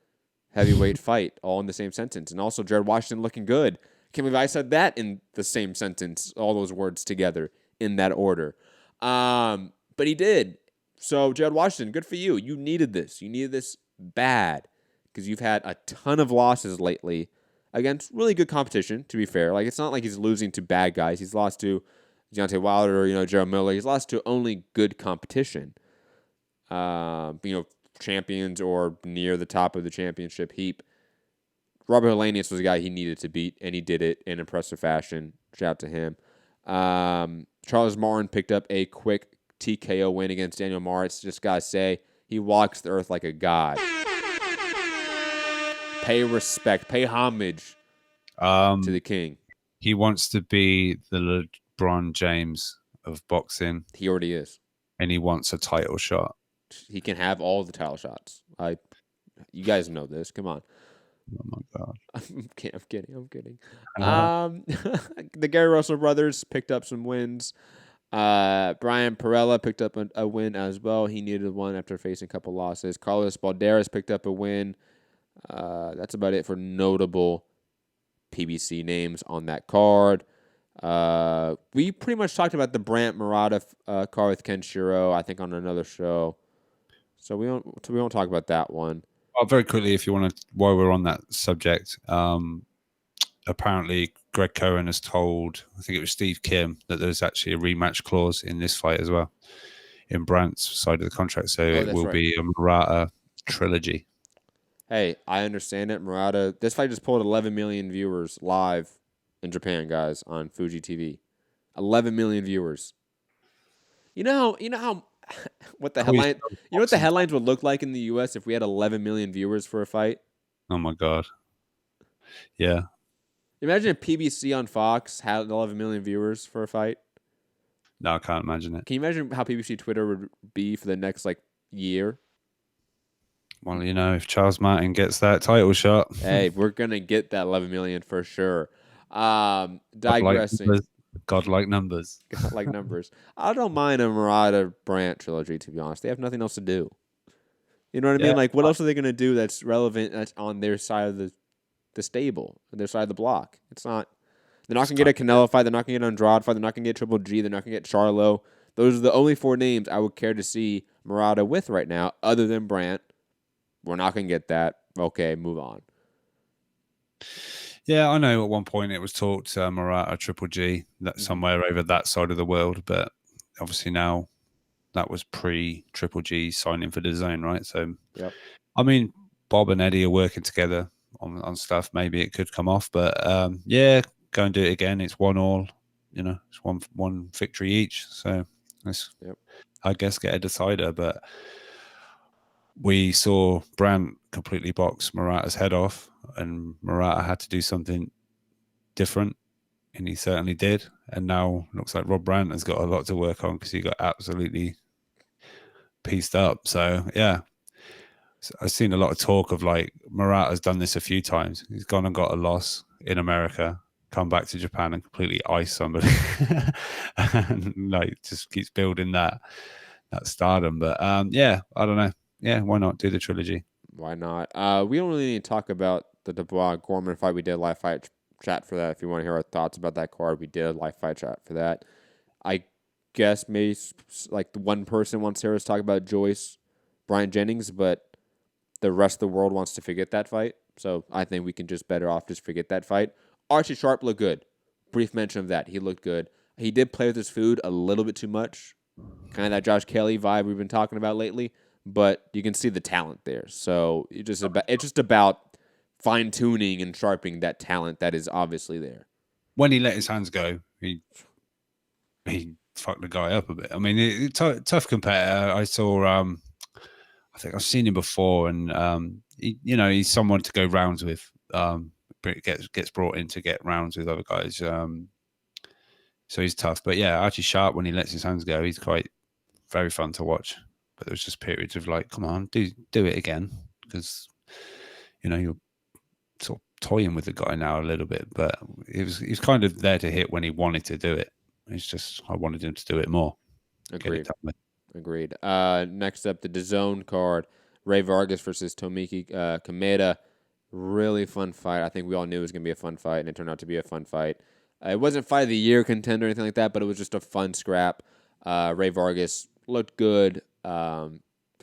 heavyweight fight all in the same sentence. And also Jared Washington looking good. Can't believe I said that in the same sentence, all those words together in that order. But he did. So Jared Washington, good for you. You needed this. You needed this bad, because you've had a ton of losses lately against really good competition, to be fair. Like, it's not like he's losing to bad guys. He's lost to Deontay Wilder or, Gerald Miller. He's lost to only good competition. Champions or near the top of the championship heap. Robert Helenius was a guy he needed to beat, and he did it in impressive fashion. Shout out to him. Charles Martin picked up a quick TKO win against Daniel Moritz. Just gotta say, he walks the earth like a god. Pay respect, pay homage to the king. He wants to be the LeBron James of boxing. He already is. And he wants a title shot. He can have all the title shots. You guys know this. Come on. Oh my god. I'm kidding. The Gary Russell brothers picked up some wins. Brian Perella picked up a win as well. He needed one after facing a couple losses. Carlos Balderas picked up a win. That's about it for notable PBC names on that card. We pretty much talked about the Brant Murata card with Kenshiro, I think, on another show. So we won't talk about that one. Well, very quickly, if you want to, while we're on that subject, apparently Greg Cohen has told, I think it was Steve Kim, that there's actually a rematch clause in this fight as well, in Brant's side of the contract. So it will be a Murata trilogy. Hey, I understand it. Murata, this fight just pulled 11 million viewers live in Japan, guys, on Fuji TV. 11 million viewers. You know how what the headline? You know what the headlines would look like in the U.S. if we had 11 million viewers for a fight? Oh my God. Yeah. Imagine if PBC on Fox had 11 million viewers for a fight. No, I can't imagine it. Can you imagine how PBC Twitter would be for the next year? Well, if Charles Martin gets that title shot, hey, we're gonna get that 11 million for sure. Digressing. Godlike numbers. Godlike numbers. I don't mind a Murata Brant trilogy, to be honest. They have nothing else to do. You know what I mean? Like, what else are they gonna do that's relevant that's on their side of the stable, their side of the block? It's not. They're not gonna get a Canelo fight. They're not gonna get an Andrade fight. They're not gonna get Triple G. They're not gonna get Charlo. Those are the only 4 names I would care to see Murata with right now, other than Brant. We're not gonna get that. Okay, move on. Yeah, I know at one point it was talked Murata Triple G, that somewhere over that side of the world, but obviously now that was pre Triple G signing for the zone, right? So, yep. I mean, Bob and Eddie are working together on stuff. Maybe it could come off, but yeah, go and do it again. It's 1-1, it's one victory each. So let's, I guess, get a decider. But we saw Brant completely box Murata's head off, and Murata had to do something different, and he certainly did. And now looks like Rob Brant has got a lot to work on because he got absolutely pieced up. So, yeah, I've seen a lot of talk of Murata's done this a few times. He's gone and got a loss in America, come back to Japan and completely ice somebody, and just keeps building that stardom. But yeah, I don't know. Yeah, why not do the trilogy? Why not? We don't really need to talk about the Dubois Gorman fight. We did a live fight chat for that. If you want to hear our thoughts about that card, we did a live fight chat for that. I guess maybe the one person wants to hear us talk about Joyce, Brian Jennings, but the rest of the world wants to forget that fight. So I think we can just better off just forget that fight. Archie Sharp looked good. Brief mention of that. He looked good. He did play with his food a little bit too much. Kind of that Josh Kelly vibe we've been talking about lately. But you can see the talent there. So it's just about fine-tuning and sharpening that talent that is obviously there. When he let his hands go, he fucked the guy up a bit. I mean, tough competitor. I saw, I think I've seen him before, and he's someone to go rounds with. Gets brought in to get rounds with other guys. So he's tough. But yeah, Archie Sharp, when he lets his hands go, he's quite very fun to watch. But there was just periods of come on, do it again, because you're sort of toying with the guy now a little bit. But he was kind of there to hit when he wanted to do it. It's just I wanted him to do it more. Agreed. Next up, the DAZN card: Ray Vargas versus Tomiki Kameda. Really fun fight. I think we all knew it was going to be a fun fight, and it turned out to be a fun fight. It wasn't fight of the year contender or anything like that, but it was just a fun scrap. Ray Vargas looked good.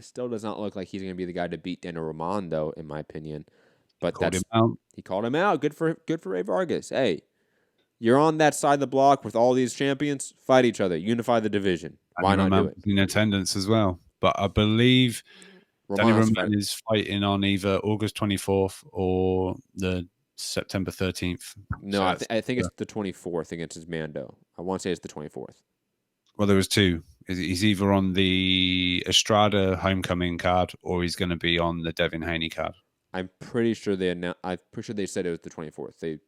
Still does not look like he's going to be the guy to beat Daniel Roman, though, in my opinion. But he called him out. Good for Ray Vargas. Hey, you're on that side of the block with all these champions. Fight each other. Unify the division. Why not do it? In attendance as well. But I believe Daniel Roman is fighting on either August 24th or the September 13th. No, so I think it's the 24th against his Mando. I want to say it's the 24th. Well, there was 2. He's either on the Estrada Homecoming card or he's going to be on the Devin Haney card. I'm pretty sure they said it was the 24th.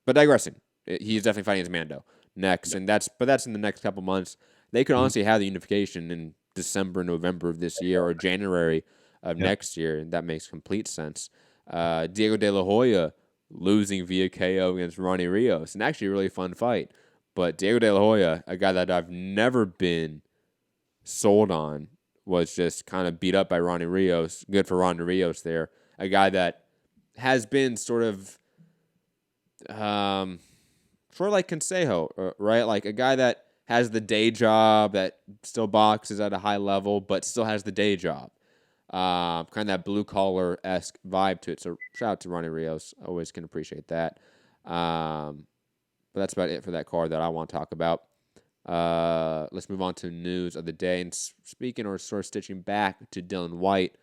But digressing, he's definitely fighting his Mando next, and that's in the next couple months. They could honestly have the unification in December, November of this year, or January of next year, and that makes complete sense. Diego De La Hoya losing via KO against Ronnie Rios, and actually a really fun fight. But Diego De La Hoya, a guy that I've never been sold on, was just kind of beat up by Ronnie Rios. Good for Ronnie Rios there. A guy that has been sort of like Consejo, right? Like a guy that has the day job, that still boxes at a high level, but still has the day job. Kind of that blue-collar-esque vibe to it. So shout out to Ronnie Rios. Always can appreciate that. But that's about it for that card that I want to talk about. Let's move on to news of the day. And speaking or sort of stitching back to Dylan Whyte,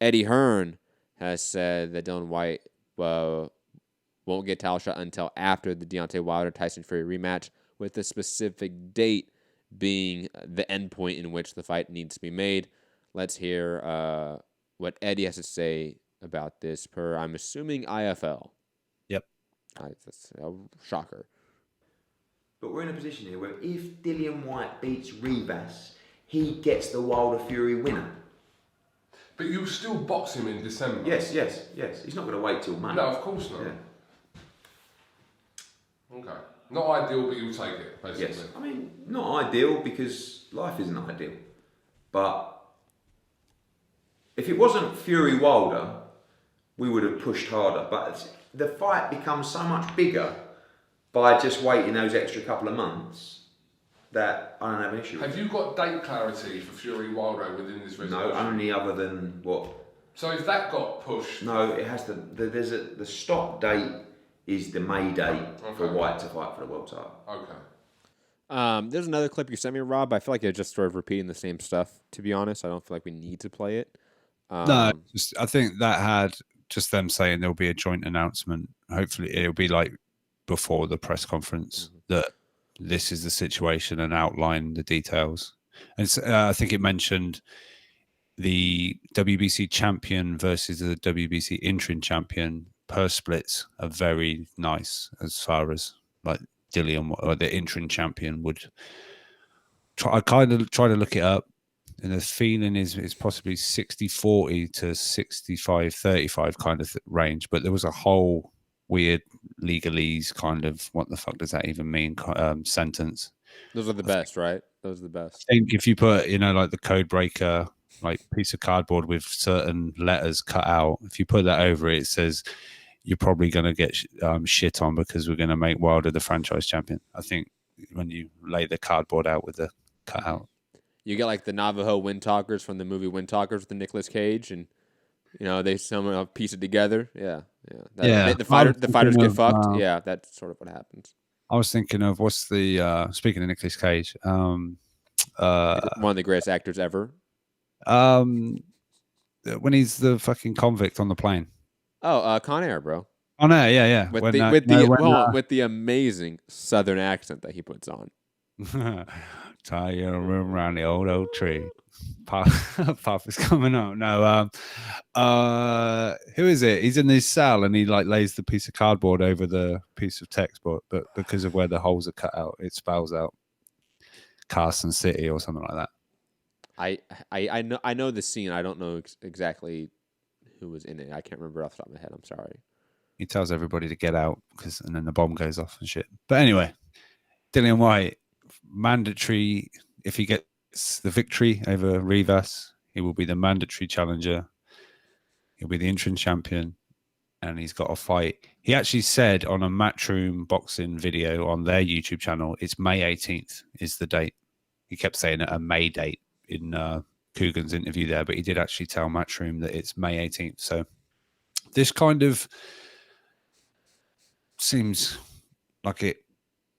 Eddie Hearn has said that Dylan Whyte won't get title shot until after the Deontay Wilder-Tyson Fury rematch, with a specific date being the endpoint in which the fight needs to be made. Let's hear what Eddie has to say about this per, I'm assuming, IFL. Yep. That's a shocker. But we're in a position here where if Dillian Whyte beats Rivas, he gets the Wilder Fury winner. But you'll still box him in December. Yes. He's not going to wait till May. No, of course not. Yeah. Okay. Not ideal, but you'll take it, basically. Yes. I mean, not ideal because life isn't ideal. But if it wasn't Fury Wilder, we would have pushed harder. But the fight becomes so much bigger by just waiting those extra couple of months that I don't have an issue with. Have you got date clarity for Fury Wilder within this resolution? No, only other than what? So if that got pushed... No, it has to... The stop date is the May date for Whyte to fight for the world title. Okay. There's another clip you sent me, Rob. I feel like you're just sort of repeating the same stuff, to be honest. I don't feel like we need to play it. No, I think that had just them saying there'll be a joint announcement. Hopefully it'll be like before the press conference that this is the situation and outline the details. And I think it mentioned the WBC champion versus the WBC interim champion per splits are very nice as far as like Dillian or the interim champion would try. I kind of try to look it up, and the feeling is it's possibly 60-40 to 65-35 kind of range. But there was a whole weird legalese kind of what the fuck does that even mean sentence. Those are the best, right? Those are the best. I think if you put, like the code breaker, like piece of cardboard with certain letters cut out, if you put that over it, it says you're probably going to get shit on because we're going to make Wilder the franchise champion. I think when you lay the cardboard out with the cut out. You get like the Navajo Wind Talkers from the movie Wind Talkers with the Nicolas Cage, and they somehow piece it together. Yeah. The fighters get fucked. Yeah, that's sort of what happens. I was thinking of what's the speaking of Nicolas Cage, one of the greatest actors ever. When he's the fucking convict on the plane. Oh, Con Air, bro. Con Air, yeah. With the amazing Southern accent that he puts on. Tie your room around the old oak tree. Puff is coming out. No, who is it? He's in his cell and he like lays the piece of cardboard over the piece of text, but because of where the holes are cut out, it spells out Carson City or something like that. I know the scene. I don't know exactly who was in it. I can't remember off the top of my head. I'm sorry. He tells everybody to get out and then the bomb goes off and shit. But anyway, Dillian Whyte, mandatory, if he gets the victory over Rivas, he will be the mandatory challenger. He'll be the interim champion and he's got a fight. He actually said on a Matchroom boxing video on their YouTube channel, it's May 18th is the date. He kept saying a May date in Coogan's interview there, but he did actually tell Matchroom that it's May 18th. So this kind of seems like it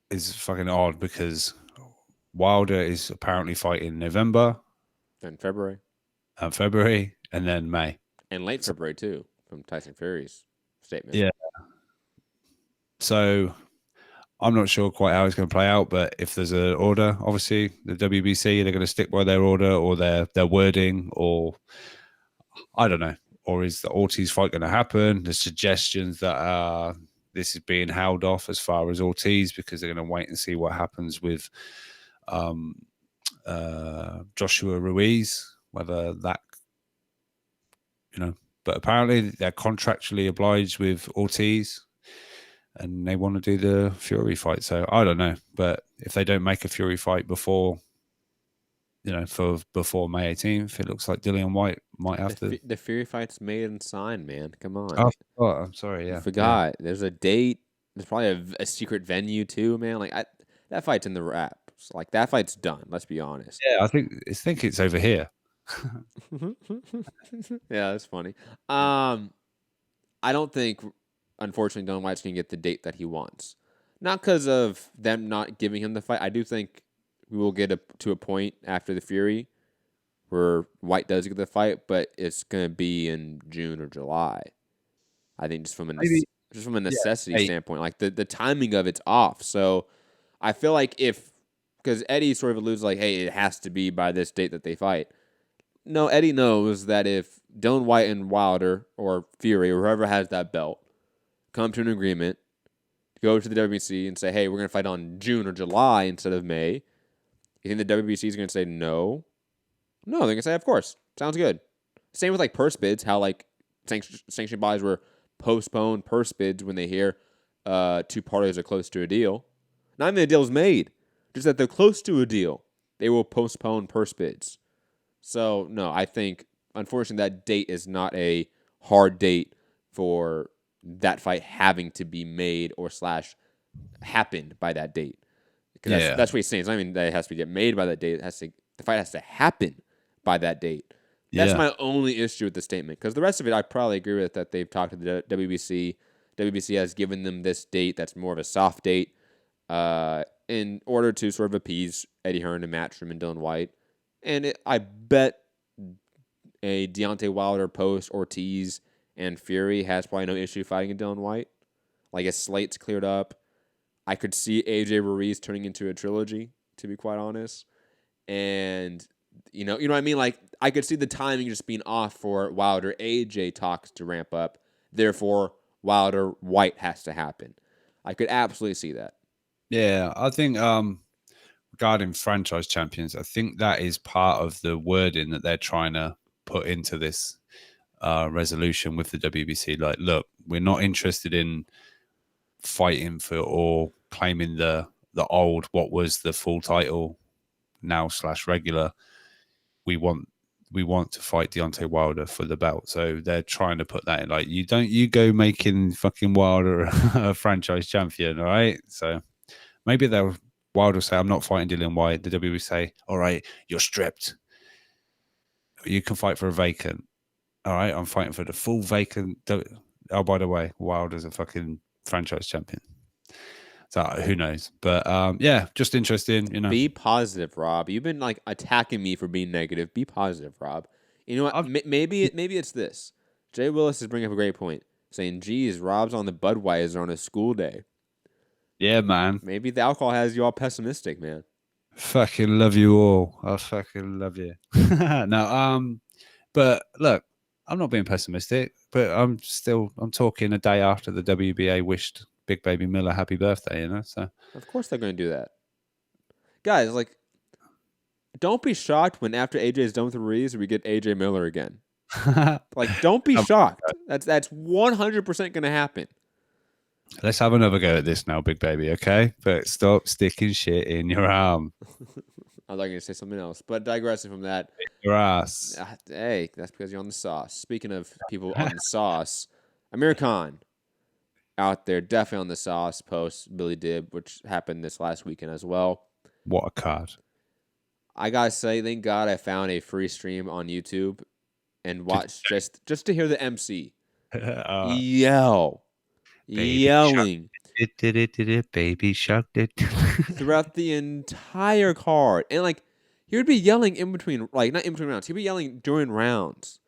is fucking odd because Wilder is apparently fighting November. And February. And then May. And late February, too, from Tyson Fury's statement. Yeah. So I'm not sure quite how it's going to play out, but if there's an order, obviously, the WBC, they're going to stick by their order or their wording, or I don't know. Or is the Ortiz fight going to happen? There's suggestions that this is being held off as far as Ortiz because they're going to wait and see what happens with Joshua Ruiz, whether that, but apparently they're contractually obliged with Ortiz. and they want to do the Fury fight. So I don't know, but if they don't make a Fury fight before, before May 18th, it looks like Dillian Whyte might have to. The Fury fight's made and signed, man. Come on. Oh, I'm sorry. Yeah, you forgot. Yeah. There's a date. There's probably a secret venue too, man. Like that fight's in the wraps. Like that fight's done. Let's be honest. Yeah, I think it's over here. Yeah, that's funny. I don't think, unfortunately, Dylan White's gonna get the date that he wants. Not because of them not giving him the fight. I do think we will get to a point after the Fury where Whyte does get the fight, but it's gonna be in June or July. I think just from a necessity standpoint, like the timing of it's off. So I feel like because Eddie sort of alludes like, hey, it has to be by this date that they fight. No, Eddie knows that if Dylan Whyte and Wilder or Fury or whoever has that belt come to an agreement, go to the WBC and say, hey, we're going to fight on June or July instead of May, you think the WBC is going to say no? No, they're going to say, of course. Sounds good. Same with like purse bids, how like sanctioned bodies were postponed purse bids when they hear two parties are close to a deal. Not even the deal is made, just that they're close to a deal. They will postpone purse bids. So, no, I think, unfortunately, that date is not a hard date for that fight having to be made or / happened by that date. Because that's what he's saying. It's not even that it has to get made by that date. The fight has to happen by that date. That's my only issue with the statement. Because the rest of it, I probably agree with that they've talked to the WBC. WBC has given them this date that's more of a soft date in order to sort of appease Eddie Hearn and Matchroom and Dylan Whyte. And I bet a Deontay Wilder post Ortiz and Fury has probably no issue fighting a Dylan Whyte. Like his slate's cleared up. I could see AJ Ruiz turning into a trilogy, to be quite honest. And you know what I mean? Like I could see the timing just being off for Wilder AJ talks to ramp up. Therefore, Wilder Whyte has to happen. I could absolutely see that. Yeah, I think regarding franchise champions, I think that is part of the wording that they're trying to put into this resolution with the WBC. Like, look, we're not interested in fighting for or claiming the old, what was the full title now / regular. We want to fight Deontay Wilder for the belt. So they're trying to put that in. Like, you go making fucking Wilder a franchise champion, all right? So maybe Wilder say, I'm not fighting Dillian Whyte. The WWE say, all right, you're stripped. You can fight for a vacant. All right, I'm fighting for the full vacant. Oh, by the way, Wilder's a fucking franchise champion. So who knows? But yeah, just interesting. Be positive, Rob. You've been like attacking me for being negative. Be positive, Rob. You know what? Maybe it's this. Jay Willis is bringing up a great point, saying, "Geez, Rob's on the Budweiser on a school day." Yeah, man. Maybe the alcohol has you all pessimistic, man. Fucking love you all. I fucking love you. No, but look, I'm not being pessimistic, but I'm talking a day after the WBA wished Big Baby Miller happy birthday, So of course they're going to do that. Guys, like, don't be shocked when after AJ is done with Ruiz, we get AJ Miller again. Like, don't be shocked. That's 100% going to happen. Let's have another go at this now, Big Baby, okay? But stop sticking shit in your arm. I was going to say something else, but digressing from that. Your ass. Hey, that's because you're on the sauce. Speaking of people on the sauce, Amir Khan out there, definitely on the sauce post Billy Dib, which happened this last weekend as well. What a card. I got to say, thank God I found a free stream on YouTube and watched just to hear the MC yell. Yelling baby shark throughout the entire card, and like he would be yelling in between, like not in between rounds. He'd be yelling during rounds,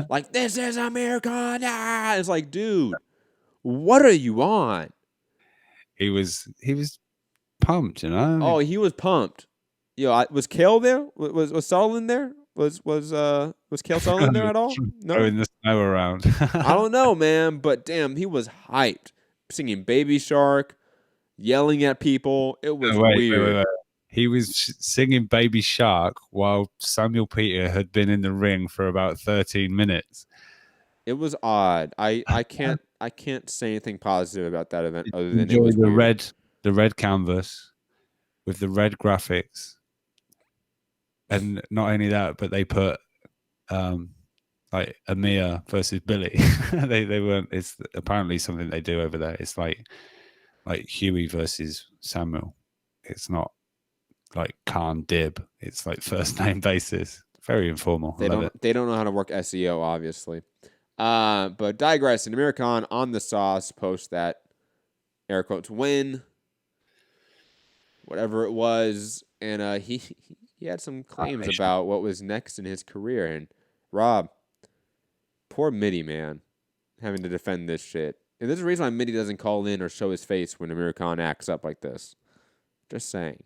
like "This is America!" It's like, dude, what are you on? He was pumped, Oh, he was pumped. Was Kale there? Was Sutherland there? Was Kale Sutherland there at all? No, throwing the snow around. I don't know, man, but damn, he was hyped, singing Baby Shark, yelling at people. It was weird. Wait. He was singing Baby Shark while Samuel Peter had been in the ring for about 13 minutes. It was odd. I can't say anything positive about that event other than it Enjoy was weird. the red canvas with the red graphics, and not only that, but they put like Amir versus Billy. they weren't. It's apparently something they do over there. It's like Huey versus Samuel. It's not like Khan Dib. It's like first name basis. Very informal. They don't know how to work SEO, obviously. But digressing, Amir Khan on the sauce post that air quotes win, whatever it was, and he had some claims about what was next in his career. And Rob, poor Mitty, man, having to defend this shit. And there's a reason why Mitty doesn't call in or show his face when Amir Khan acts up like this. Just saying.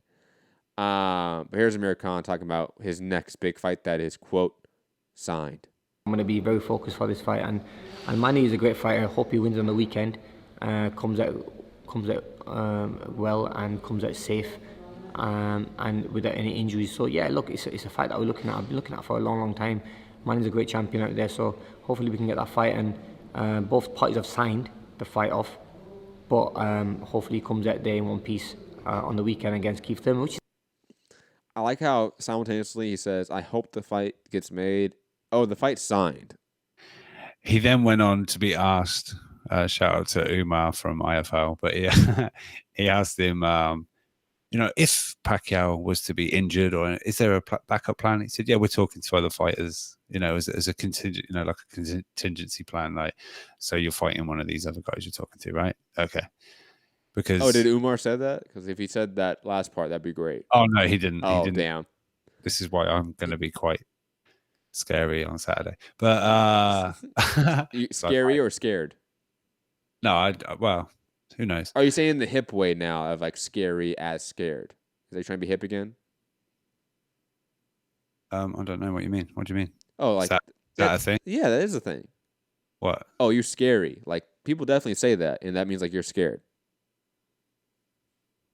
But here's Amir Khan talking about his next big fight that is, quote, signed. I'm going to be very focused for this fight, and Manny is a great fighter. I hope he wins on the weekend, comes out well and comes out safe, and without any injuries. So yeah, look, it's a fight that we're looking at. I've been looking at for a long time. Manny's a great champion out there, so hopefully we can get that fight. And both parties have signed the fight off, but hopefully he comes out there in one piece on the weekend against Keith Thurman. I like how simultaneously he says, "I hope the fight gets made." Oh, the fight's signed. He then went on to be asked, shout out to Umar from IFL, but he asked him, if Pacquiao was to be injured, or is there a backup plan? He said, yeah, we're talking to other fighters, as a contingent, like a contingency plan. Like, so you're fighting one of these other guys you're talking to, right? Okay. Because did Umar say that? Because if he said that last part, that'd be great. Oh, no, he didn't. Oh, he didn't. Damn. This is why I'm going to be quite scary on Saturday. But scary or scared? No, well, who knows? Are you saying the hip way now of like scary as scared? Are they trying to be hip again? I don't know what you mean. What do you mean? Oh, like is that a thing? Yeah, that is a thing. What? Oh, you're scary. Like people definitely say that, and that means like you're scared.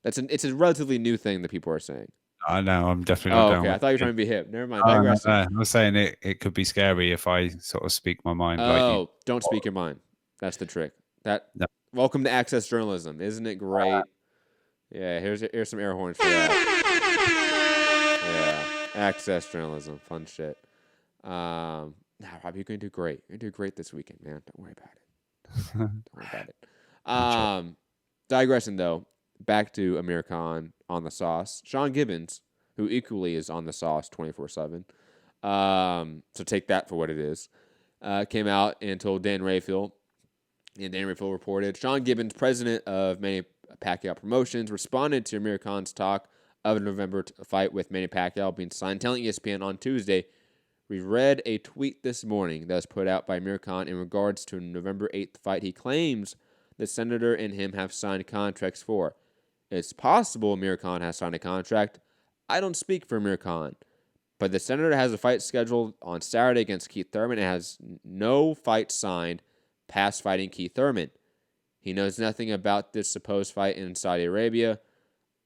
It's a relatively new thing that people are saying. I know, I'm definitely not down. Okay, I thought you were trying to be hip. Never mind. No, I was saying it could be scary if I sort of speak my mind. Don't speak your mind. That's the trick. Welcome to Access Journalism. Isn't it great? Yeah, here's some air horns for that. Yeah, Access Journalism. Fun shit. Rob, you're going to do great. You're going to do great this weekend, man. Don't worry about it. Don't worry about it. Digressing, though. Back to Amir Khan on the sauce. Sean Gibbons, who equally is on the sauce 24/7. So take that for what it is. Came out and told Dan Rayfield, and Dan Rayfield reported, Sean Gibbons, president of Manny Pacquiao Promotions, responded to Amir Khan's talk of a November fight with Manny Pacquiao being signed, telling ESPN on Tuesday, we read a tweet this morning that was put out by Amir Khan in regards to a November 8th fight he claims the senator and him have signed contracts for. It's possible Amir Khan has signed a contract. I don't speak for Amir Khan, but the senator has a fight scheduled on Saturday against Keith Thurman and has no fight signed past fighting Keith Thurman. He knows nothing about this supposed fight in Saudi Arabia.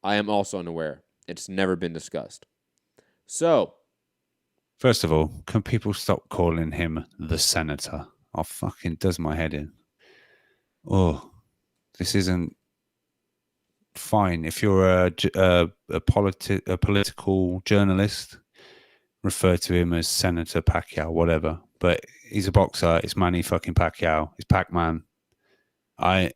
I am also unaware. It's never been discussed. So, first of all, can people stop calling him the senator? Oh, fucking does my head in. Oh, this isn't fine. If you're a political journalist, refer to him as Senator Pacquiao, whatever. But he's a boxer. It's Manny fucking Pacquiao. It's Pac-Man. To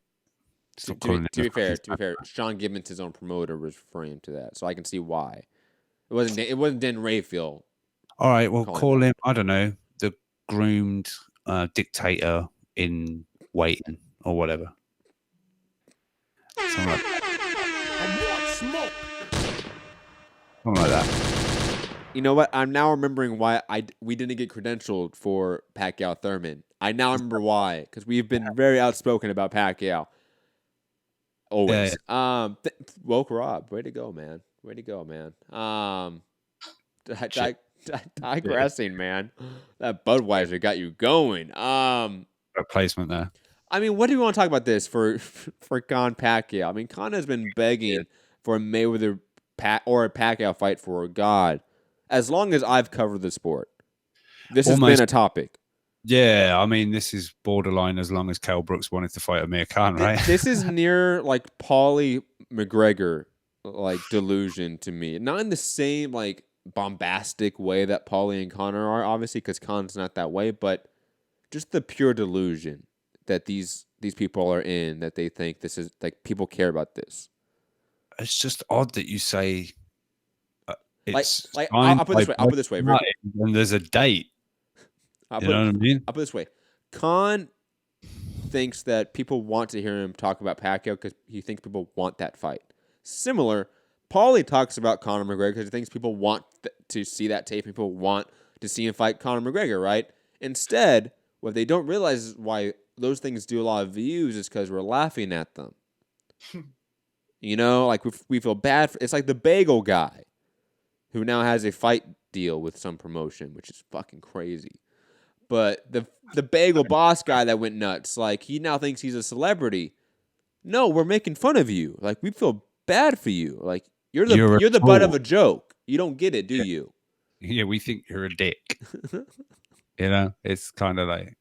be fair, Sean Gibbons, his own promoter, was referring to that, so I can see why. It wasn't Dan Rayfield. All right, well, call him. I don't know, the groomed dictator in waiting or whatever. Something like that. You know what? I'm now remembering why we didn't get credentialed for Pacquiao Thurman. I now remember why, because we've been very outspoken about Pacquiao. Always. Yeah. Woke Rob, way to go, man. Way to go, man. Digressing, man. That Budweiser got you going. A placement there. I mean, what do you want to talk about this for Khan Pacquiao? I mean, Khan has been begging for a Mayweather or a Pacquiao fight for God as long as I've covered the sport. This has been a topic. Yeah, I mean, this is borderline as long as Kell Brooks wanted to fight Amir Khan, right? This is near like Paulie McGregor, like delusion to me. Not in the same like bombastic way that Paulie and Connor are, obviously, because Khan's not that way, but just the pure delusion that these people are in, that they think this is like people care about this. It's just odd that you say it's like I'll put it this way. And there's a date. You know what I mean? I'll put it this way. Khan thinks that people want to hear him talk about Pacquiao because he thinks people want that fight. Similar, Paulie talks about Conor McGregor because he thinks people want to see that tape. People want to see him fight Conor McGregor, right? Instead, what they don't realize is why those things do a lot of views is because we're laughing at them. You know, like we feel bad. It's like the bagel guy who now has a fight deal with some promotion, which is fucking crazy. But the bagel boss guy that went nuts, like he now thinks he's a celebrity. No, we're making fun of you. Like we feel bad for you. Like you're the butt of a joke. You don't get it, do you? Yeah, we think you're a dick. You know, it's kind of like.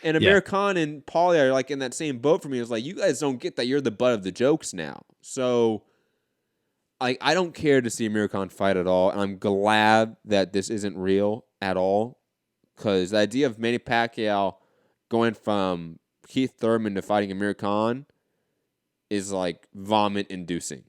And Amir Khan and Paulie are like in that same boat for me. It's like you guys don't get that you're the butt of the jokes now. So I don't care to see Amir Khan fight at all, and I'm glad that this isn't real at all. Because the idea of Manny Pacquiao going from Keith Thurman to fighting Amir Khan is like vomit-inducing.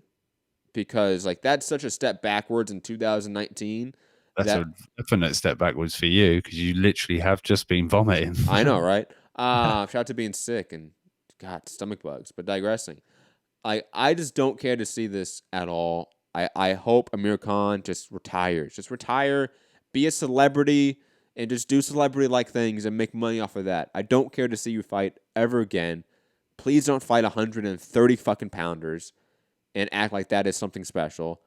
Because like that's such a step backwards in 2019. That's a definite step backwards for you because you literally have just been vomiting. I know, right? Shout out to being sick and God, stomach bugs. But digressing, I just don't care to see this at all. I hope Amir Khan just retires. Just retire, be a celebrity, and just do celebrity-like things and make money off of that. I don't care to see you fight ever again. Please don't fight 130 fucking pounders and act like that is something special.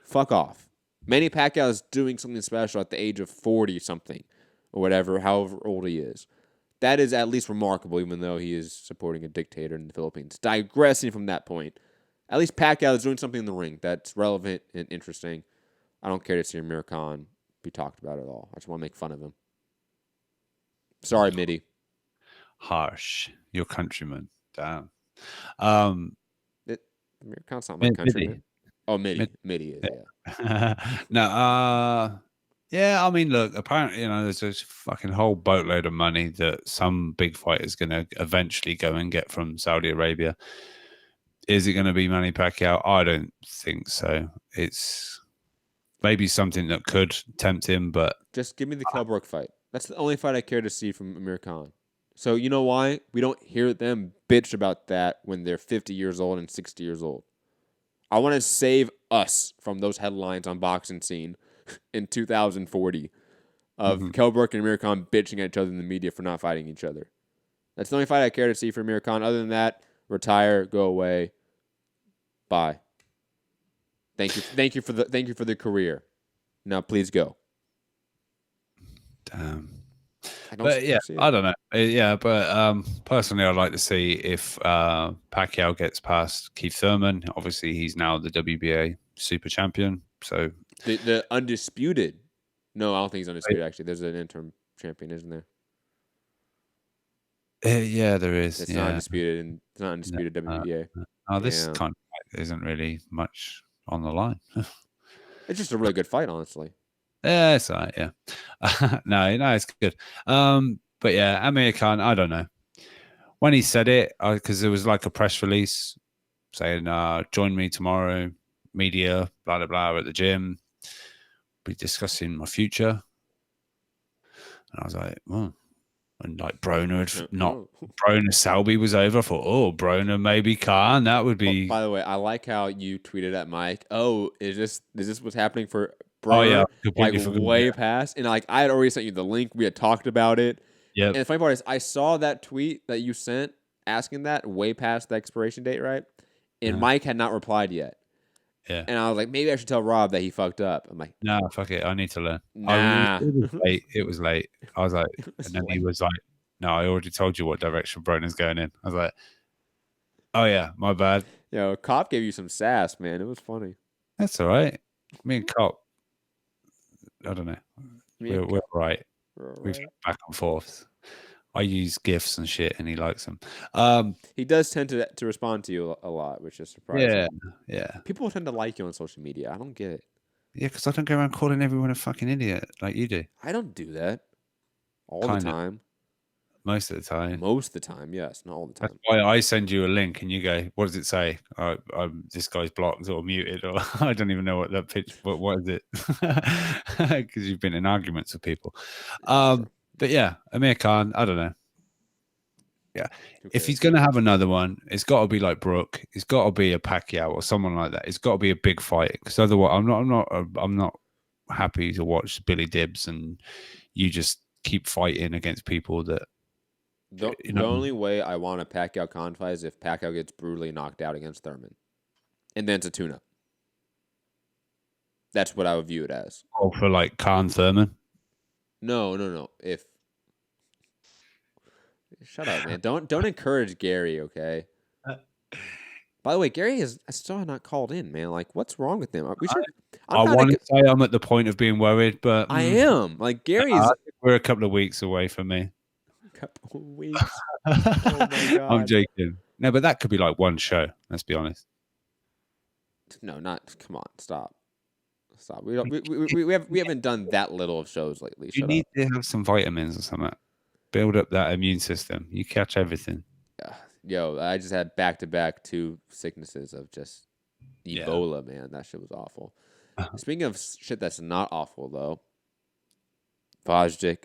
Fuck off. Manny Pacquiao is doing something special at the age of 40-something or whatever, however old he is. That is at least remarkable, even though he is supporting a dictator in the Philippines. Digressing from that point, at least Pacquiao is doing something in the ring that's relevant and interesting. I don't care to see Amir Khan be talked about at all. I just want to make fun of him. Sorry, Mitty. Harsh. Your countryman. Damn. Amir Khan's not my countryman. Mitty. Oh, Mitty is, yeah. No, yeah, I mean, look, apparently, you know, there's this fucking whole boatload of money that some big fight is going to eventually go and get from Saudi Arabia. Is it going to be Manny Pacquiao? I don't think so. It's maybe something that could tempt him, but... Just give me the Kell Brook fight. That's the only fight I care to see from Amir Khan. So you know why? We don't hear them bitch about that when they're 50 years old and 60 years old. I want to save us from those headlines on Boxing Scene in 2040 of Kell Brook and Amir Khan bitching at each other in the media for not fighting each other. That's the only fight I care to see for Amir Khan. Other than that, retire, go away, bye. Thank you for the career. Now please go. Damn. I don't know. Yeah, but personally, I'd like to see if Pacquiao gets past Keith Thurman. Obviously, he's now the WBA super champion. So the undisputed. No, I don't think he's undisputed. Actually, there's an interim champion, isn't there? Yeah, there is. It's not undisputed, and it's not undisputed WBA. This kind of fight isn't really much on the line. It's just a really good fight, honestly. Yeah, it's all right, yeah. No, it's good. But yeah, Amir Khan, I don't know. When he said it, because there was like a press release saying, join me tomorrow, media, blah, blah, blah, at the gym. Be discussing my future. And I was like, oh. And like Broner Selby was over. I thought, Broner maybe Khan. That would be. By the way, I like how you tweeted at Mike. Oh, is this what's happening for Broner? Oh yeah, like way past. And like I had already sent you the link. We had talked about it. Yeah. And the funny part is, I saw that tweet that you sent asking that way past the expiration date, right? And Mike had not replied yet. Yeah. And I was like, maybe I should tell Rob that he fucked up. I'm like, no, fuck it. I need to learn. Nah. It was late. I was like, and then he was like, no, I already told you what direction Broner's going in. I was like, oh yeah, my bad. Yo, Cop gave you some sass, man. It was funny. That's all right. Me and Cop, I don't know. We're right. We Right. back and forth. I use GIFs and shit, and he likes them. He does tend to respond to you a lot, which is surprising. Yeah, yeah. People tend to like you on social media. I don't get it. Yeah, because I don't go around calling everyone a fucking idiot like you do. I don't do that all Kinda. the time. Most of the time. Most of the time, yes, not all the time. That's why I send you a link and you go, "What does it say? This guy's blocked or muted, or I don't even know what that pitch. What is it?" Because you've been in arguments with people. But yeah, Amir Khan. I don't know. Yeah, if he's gonna have another one, it's got to be like Brooke. It's got to be a Pacquiao or someone like that. It's got to be a big fight because otherwise, I'm not happy to watch Billy Dibbs and you just keep fighting against people that. The only way I want a Pacquiao Khan fight is if Pacquiao gets brutally knocked out against Thurman, and then it's a tune-up. That's what I would view it as. Oh, for like Khan Thurman? No. If shut up, man! Don't encourage Gary, okay? By the way, Gary is still not called in, man. Like, what's wrong with him? We should. I want to say I'm at the point of being worried, but I am. Like Gary's. We're a couple of weeks away from me. Couple of weeks. Oh my god! I'm joking. No, but that could be like one show. Let's be honest. No, not. Come on, stop. We haven't done that little of shows lately. You need to have some vitamins or something. Build up that immune system. You catch everything. Yeah. Yo, I just had back-to-back 2 sicknesses of just Ebola, man. That shit was awful. Speaking of shit that's not awful though, Vajdik,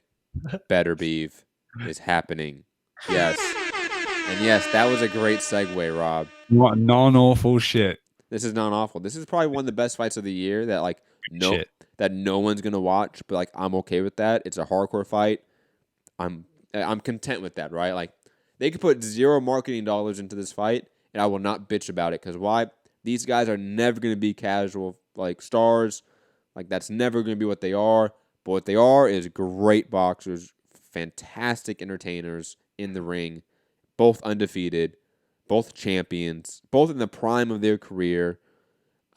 Better Beef is happening. Yes. And yes, that was a great segue, Rob. What non-awful shit. This is not awful. This is probably one of the best fights of the year that that no one's gonna watch, but like I'm okay with that. It's a hardcore fight. I'm content with that, right? Like they could put zero marketing dollars into this fight, and I will not bitch about it. Because why? These guys are never gonna be casual like stars. Like that's never gonna be what they are. But what they are is great boxers, fantastic entertainers in the ring, both undefeated, both champions, both in the prime of their career.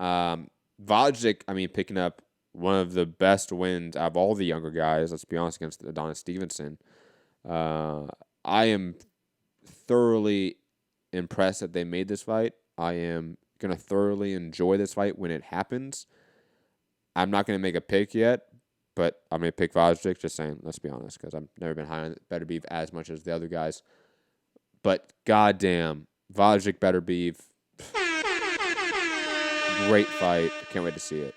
Vajdik, I mean, picking up one of the best wins out of all the younger guys, let's be honest, against Adonis Stevenson. I am thoroughly impressed that they made this fight. I am going to thoroughly enjoy this fight when it happens. I'm not going to make a pick yet, but I'm going to pick Vajdik, just saying, let's be honest, because I've never been high on Better Beef as much as the other guys. But goddamn, Vajdik, Better Beef, great fight. Can't wait to see it.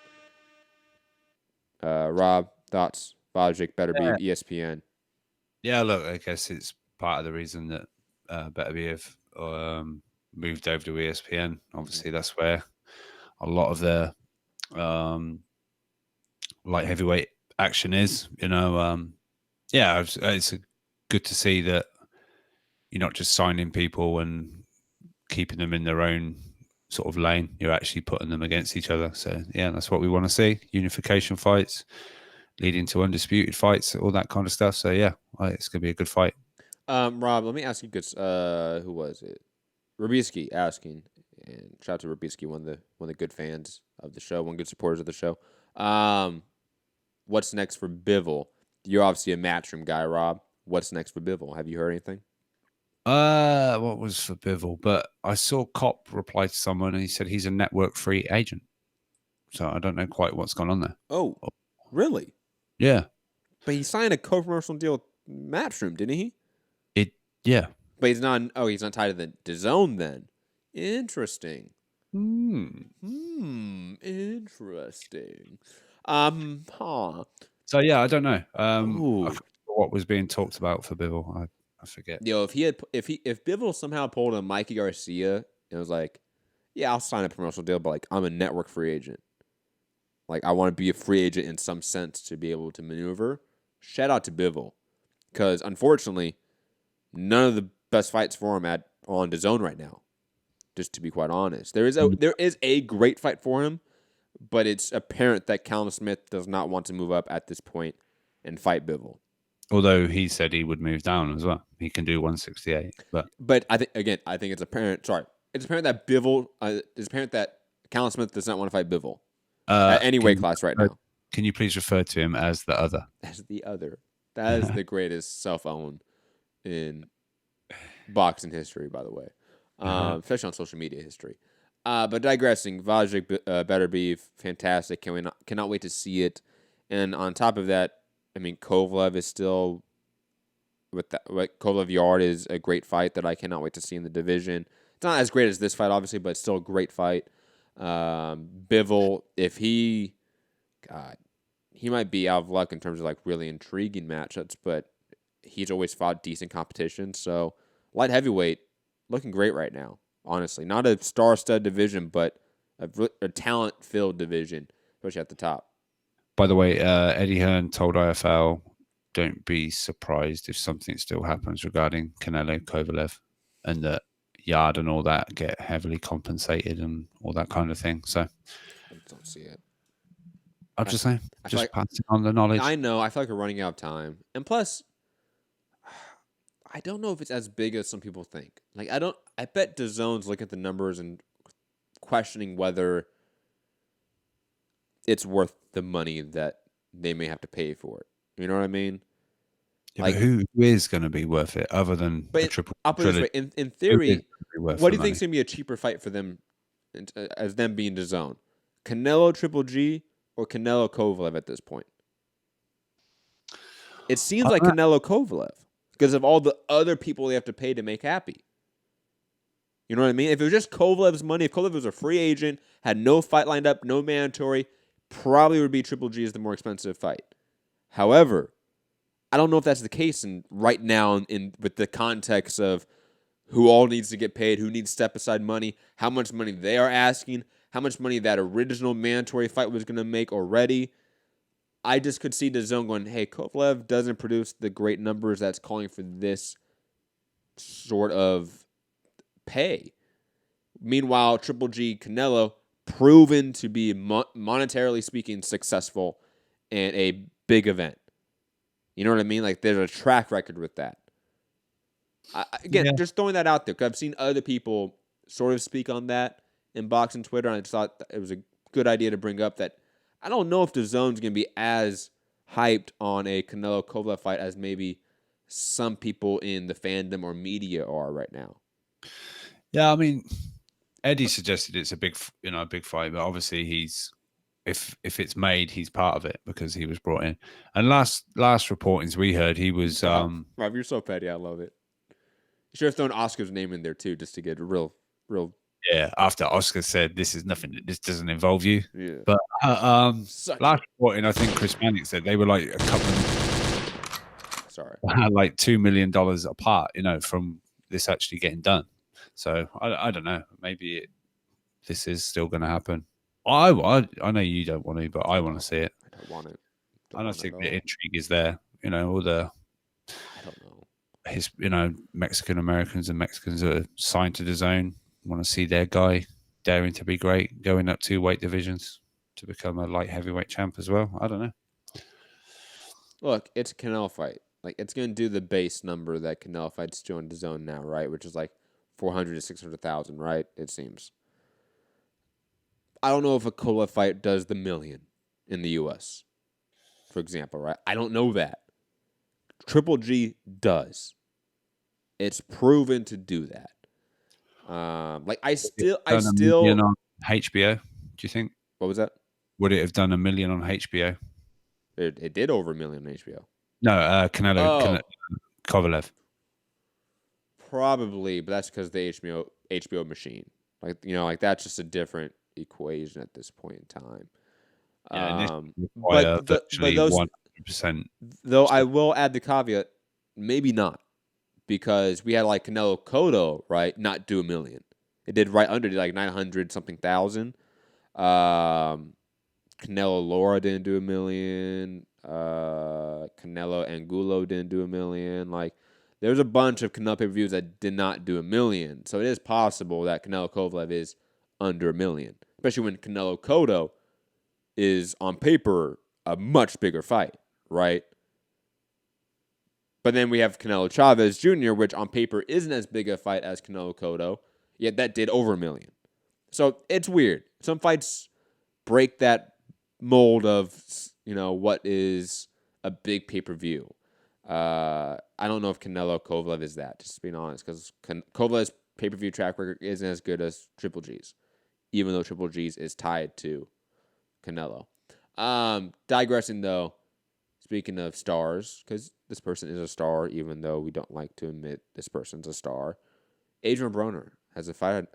Rob, thoughts? Vajdik, Better Beef, ESPN. Yeah, look, I guess it's part of the reason that Better Beef moved over to ESPN. Obviously, that's where a lot of their light heavyweight action is. You know, it's good to see that you're not just signing people and keeping them in their own sort of lane. You're actually putting them against each other. So, yeah, that's what we want to see. Unification fights, leading to undisputed fights, all that kind of stuff. So, yeah, it's going to be a good fight. Rob, let me ask you, because who was it? Rubisky asking, and shout out to Rubisky, one of the good fans of the show, one of the good supporters of the show. What's next for Bivol? You're obviously a Matchroom guy, Rob. What's next for Bivol? Have you heard anything? What was for Bivol? But I saw Cop reply to someone and he said he's a network-free agent. So I don't know quite what's gone on there. Oh, really? Yeah. But he signed a co-promotional deal with Matchroom, didn't he? Yeah. But he's not tied to the zone then. Interesting. Interesting. So yeah, I don't know. What was being talked about for Bivol? I forget. Yo, if Bivol somehow pulled a Mikey Garcia and was like, yeah, I'll sign a promotional deal, but like I'm a network free agent. Like I want to be a free agent in some sense to be able to maneuver. Shout out to Bivol. Because unfortunately, none of the best fights for him on DAZN right now. Just to be quite honest. There is a great fight for him, but it's apparent that Callum Smith does not want to move up at this point and fight Bivol. Although he said he would move down as well. He can do 168. But I think it's apparent. Sorry, it's apparent that Bivol. It's apparent that Callum Smith does not want to fight Bivol at any weight class right now. Can you please refer to him as the other? As the other. That is the greatest cell phone in boxing history, by the way, especially on social media history. But digressing, Vajic Better Beef, fantastic. Cannot wait to see it. And on top of that, I mean, Kovalev is still Kovalev Yard is a great fight that I cannot wait to see in the division. It's not as great as this fight, obviously, but it's still a great fight. Bivol, if he might be out of luck in terms of like really intriguing matchups, but he's always fought decent competition. So light heavyweight, looking great right now. Honestly, not a star-stud division, but a talent-filled division, especially at the top. By the way, Eddie Hearn told IFL, don't be surprised if something still happens regarding Canelo Kovalev, and that Yard and all that get heavily compensated and all that kind of thing. So I don't see it. I'm just saying, just like, passing on the knowledge. I know. I feel like we're running out of time, and plus, I don't know if it's as big as some people think. Like, I bet DAZN's looking at the numbers and questioning whether it's worth the money that they may have to pay for it. You know what I mean? Yeah, like, but who is going to be worth it other than the triple? I'll put it this way. In theory, what do you think is going to be a cheaper fight for them as them being DAZN? Canelo Triple G or Canelo Kovalev at this point? It seems like Canelo Kovalev because of all the other people they have to pay to make happy. You know what I mean? If it was just Kovalev's money, if Kovalev was a free agent, had no fight lined up, no mandatory, probably would be Triple G as the more expensive fight. However, I don't know if that's the case right now with the context of who all needs to get paid, who needs step aside money, how much money they are asking, how much money that original mandatory fight was going to make already. I just could see DAZN going, hey, Kovalev doesn't produce the great numbers that's calling for this sort of pay. Meanwhile, Triple G Canelo proven to be monetarily speaking successful and a big event. You know what I mean? Like there's a track record with that. Just throwing that out there because I've seen other people sort of speak on that in boxing Twitter, and I just thought it was a good idea to bring up that I don't know if DAZN's going to be as hyped on a Canelo Kovalev fight as maybe some people in the fandom or media are right now. Yeah, I mean, Eddie suggested it's a big fight, but obviously if it's made, he's part of it because he was brought in. And last reportings we heard, he was. Rob, you're so petty. I love it. You should have thrown Oscar's name in there too, just to get a real. Yeah, after Oscar said this is nothing, this doesn't involve you. Yeah. But last reporting, I think Chris Mannix said they were like a couple of like $2 million apart, from this actually getting done. So I don't know. Maybe this is still going to happen. I know you don't want to, but I want to see it. I don't want it. I think the intrigue is there. All the. I don't know. His, Mexican Americans and Mexicans that are signed to DAZN want to see their guy daring to be great, going up 2 weight divisions to become a light heavyweight champ as well. I don't know. Look, it's a Canelo fight. Like it's going to do the base number that Canelo fights doing DAZN now, right? Which is like 400 to 600,000, right? It seems. I don't know if a Kovalev fight does the million in the U.S., for example, right? I don't know that. Triple G does. It's proven to do that. I still. On HBO. Do you think? What was that? Would it have done $1 million on HBO? It did over $1 million on HBO. No, Canelo Kovalev. Probably, but that's because the HBO machine. Like that's just a different equation at this point in time. But those 100%. Though I will add the caveat, maybe not, because we had like Canelo Cotto, right, not do $1 million. It did right under like 900 something thousand. Canelo Lara didn't do $1 million. Canelo Angulo didn't do $1 million. Like there's a bunch of Canelo pay-per-views that did not do $1 million. So it is possible that Canelo Kovalev is under $1 million, especially when Canelo Cotto is on paper a much bigger fight, right? But then we have Canelo Chavez Jr., which on paper isn't as big a fight as Canelo Cotto, yet that did over $1 million. So it's weird. Some fights break that mold of, what is a big pay-per-view. I don't know if Canelo Kovalev is that, just being honest, because Kovalev's pay-per-view track record isn't as good as Triple G's, even though Triple G's is tied to Canelo. Digressing though, speaking of stars, because this person is a star, even though we don't like to admit this person's a star. Adrian Broner has a fight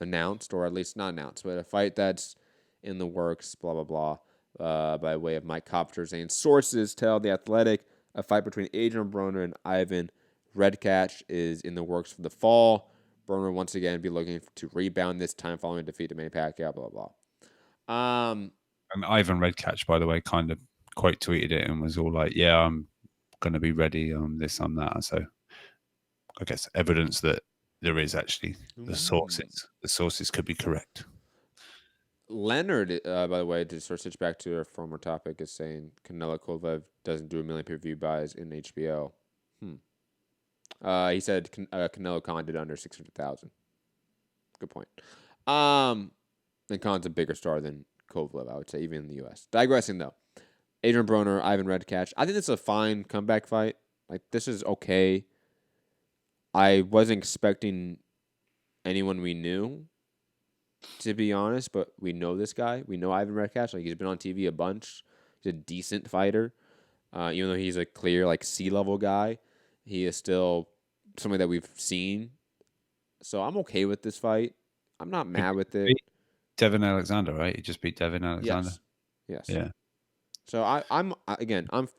announced, or at least not announced, but a fight that's in the works, blah, blah, blah, by way of Mike Kopter saying sources tell The Athletic a fight between Adrian Broner and Ivan Redkach is in the works for the fall. Broner once again be looking to rebound this time following a defeat to Manny Pacquiao, blah, blah, blah. And Ivan Redkach, by the way, kind of quote tweeted it and was all like, yeah, I'm going to be ready on this, on that. So I guess evidence that there is actually the sources could be correct. Leonard, by the way, to sort of switch back to our former topic, is saying Canelo Kovalev doesn't do a million pay-per-view buys in HBO. He said Canelo Khan did under 600,000. Good point. And Khan's a bigger star than Kovalev, I would say, even in the U.S. Digressing, though. Adrian Broner, Ivan Redkach. I think it's a fine comeback fight. Like, this is okay. I wasn't expecting anyone we knew, to be honest, but we know this guy. We know Ivan Redkach. Like, he's been on TV a bunch. He's a decent fighter. Even though he's a clear, like, C-level guy, he is still somebody that we've seen. So I'm okay with this fight. I'm not mad with it. Devin Alexander, right? He just beat Devin Alexander. Yes. Yeah. So I'm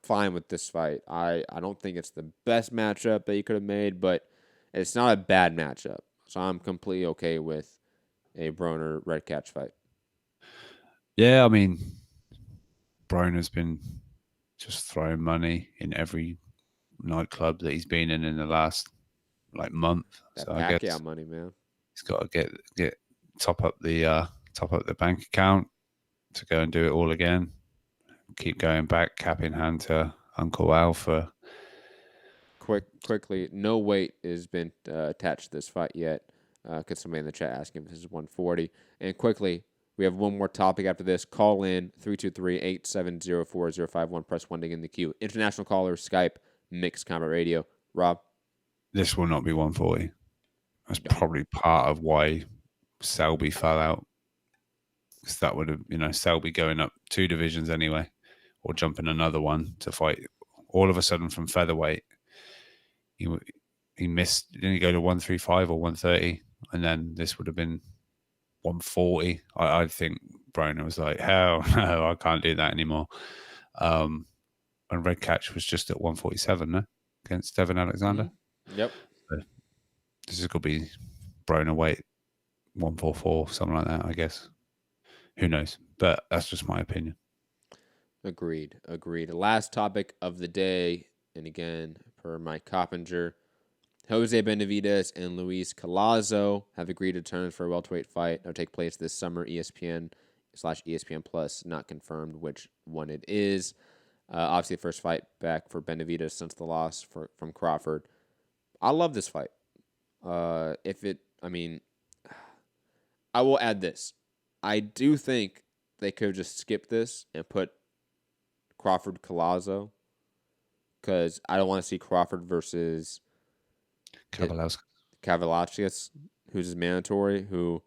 fine with this fight. I don't think it's the best matchup that you could have made, but it's not a bad matchup. So I'm completely okay with a Broner Redkach fight. Yeah, I mean, Broner's been just throwing money in every nightclub that he's been in the last month. That so Pacquiao I guess money, man. He's got to get top up the bank account to go and do it all again. Keep going back, cap in hand to Uncle Al for. Quickly, no weight has been attached to this fight yet. Because somebody in the chat asking if this is 140. And quickly, we have one more topic after this. Call in 323-870-4051. Press 1 to get in the queue. International callers, Skype, Mixed Combat Radio. Rob? This will not be 140. That's probably part of why Selby fell out. Because that would have, Selby going up 2 divisions anyway, or jumping another one to fight. All of a sudden from featherweight, he missed. Didn't he go to 135 or 130? And then this would have been 140. I think Broner was like, hell no, I can't do that anymore. And Redkach was just at 147, no? Against Devin Alexander. Mm-hmm. Yep. So this is going to be Broner weight 144, something like that, I guess. Who knows? But that's just my opinion. Agreed. Last topic of the day, and again, per Mike Coppinger, Jose Benavidez and Luis Collazo have agreed to turn for a welterweight fight that will take place this summer. ESPN/ESPN Plus not confirmed which one it is. Obviously, the first fight back for Benavidez since the loss from Crawford. I love this fight. I will add this. I do think they could have just skipped this and put Crawford Collazo, because I don't want to see Crawford versus Kavaliauskas, who's his mandatory, who,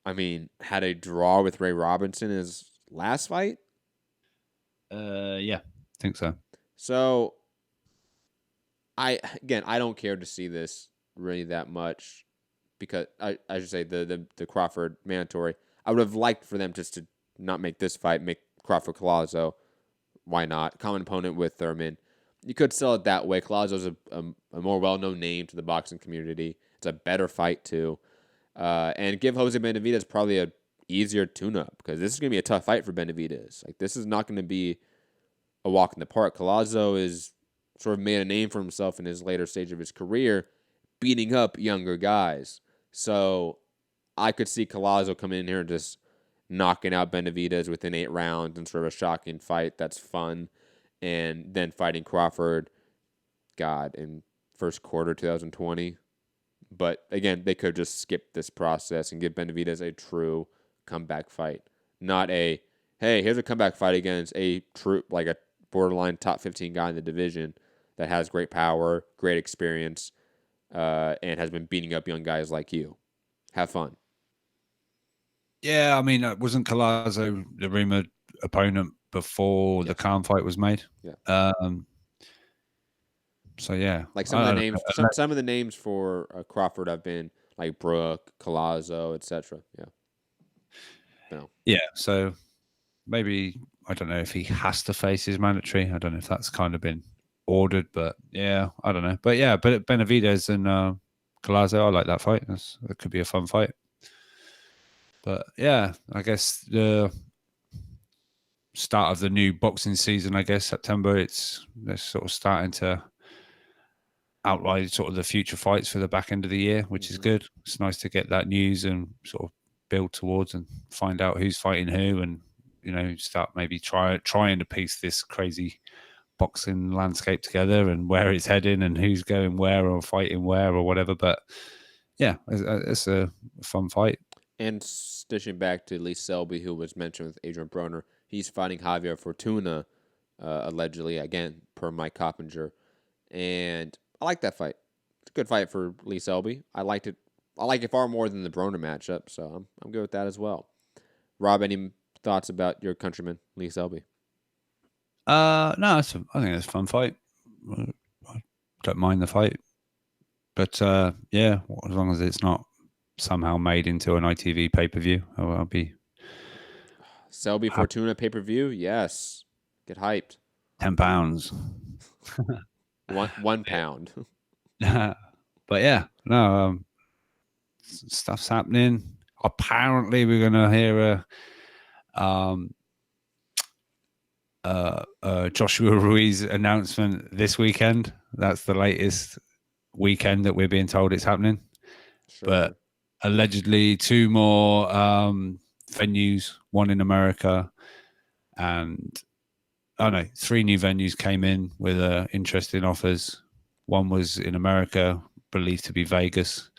had a draw with Ray Robinson in his last fight. Yeah, I think so. So, I don't care to see this really that much, because I should say the Crawford mandatory. I would have liked for them just to not make this fight, make Crawford Collazo. Why not? Common opponent with Thurman. You could sell it that way. Collazo's a more well-known name to the boxing community. It's a better fight, too. And give Jose Benavidez probably a easier tune-up, because this is going to be a tough fight for Benavidez. This is not going to be a walk in the park. Collazo is sort of made a name for himself in his later stage of his career, beating up younger guys. So I could see Collazo coming in here and just knocking out Benavidez within 8 rounds and sort of a shocking fight that's fun. And then fighting Crawford, in first quarter 2020. But again, they could just skip this process and give Benavidez a true comeback fight. Not a, hey, here's a comeback fight against a true, like a borderline top 15 guy in the division that has great power, great experience, and has been beating up young guys like you. Have fun. Yeah, I mean, wasn't Collazo the rumored opponent before the Khan fight was made? Yeah. So yeah, like some of the names for Crawford have been like Brooke, Collazo, etc. Yeah. No. Yeah. So maybe I don't know if he has to face his mandatory. I don't know if that's kind of been ordered, but yeah, I don't know. But yeah, but Benavidez and Collazo, I like that fight. That could be a fun fight. But yeah, I guess the start of the new boxing season, I guess September, they're sort of starting to outline sort of the future fights for the back end of the year, which is good. It's nice to get that news and sort of build towards and find out who's fighting who, and start maybe trying to piece this crazy boxing landscape together and where it's heading and who's going where or fighting where or whatever. But yeah, it's a fun fight. And stitching back to Lee Selby, who was mentioned with Adrian Broner, he's fighting Javier Fortuna, allegedly, again, per Mike Coppinger. And I like that fight. It's a good fight for Lee Selby. I liked it. I like it far more than the Broner matchup, so I'm good with that as well. Rob, any thoughts about your countryman, Lee Selby? No, I think it's a fun fight. I don't mind the fight. But yeah, as long as it's not somehow made into an ITV pay-per-view, I'll be... Selby Fortuna pay-per-view? Yes. Get hyped. £10. One pound. But yeah, no, stuff's happening. Apparently, we're going to hear Joshua Ruiz announcement this weekend. That's the latest weekend that we're being told it's happening. Sure. But allegedly 2 more venues, one in America, and 3 new venues came in with interesting offers. One was in America, believed to be Vegas,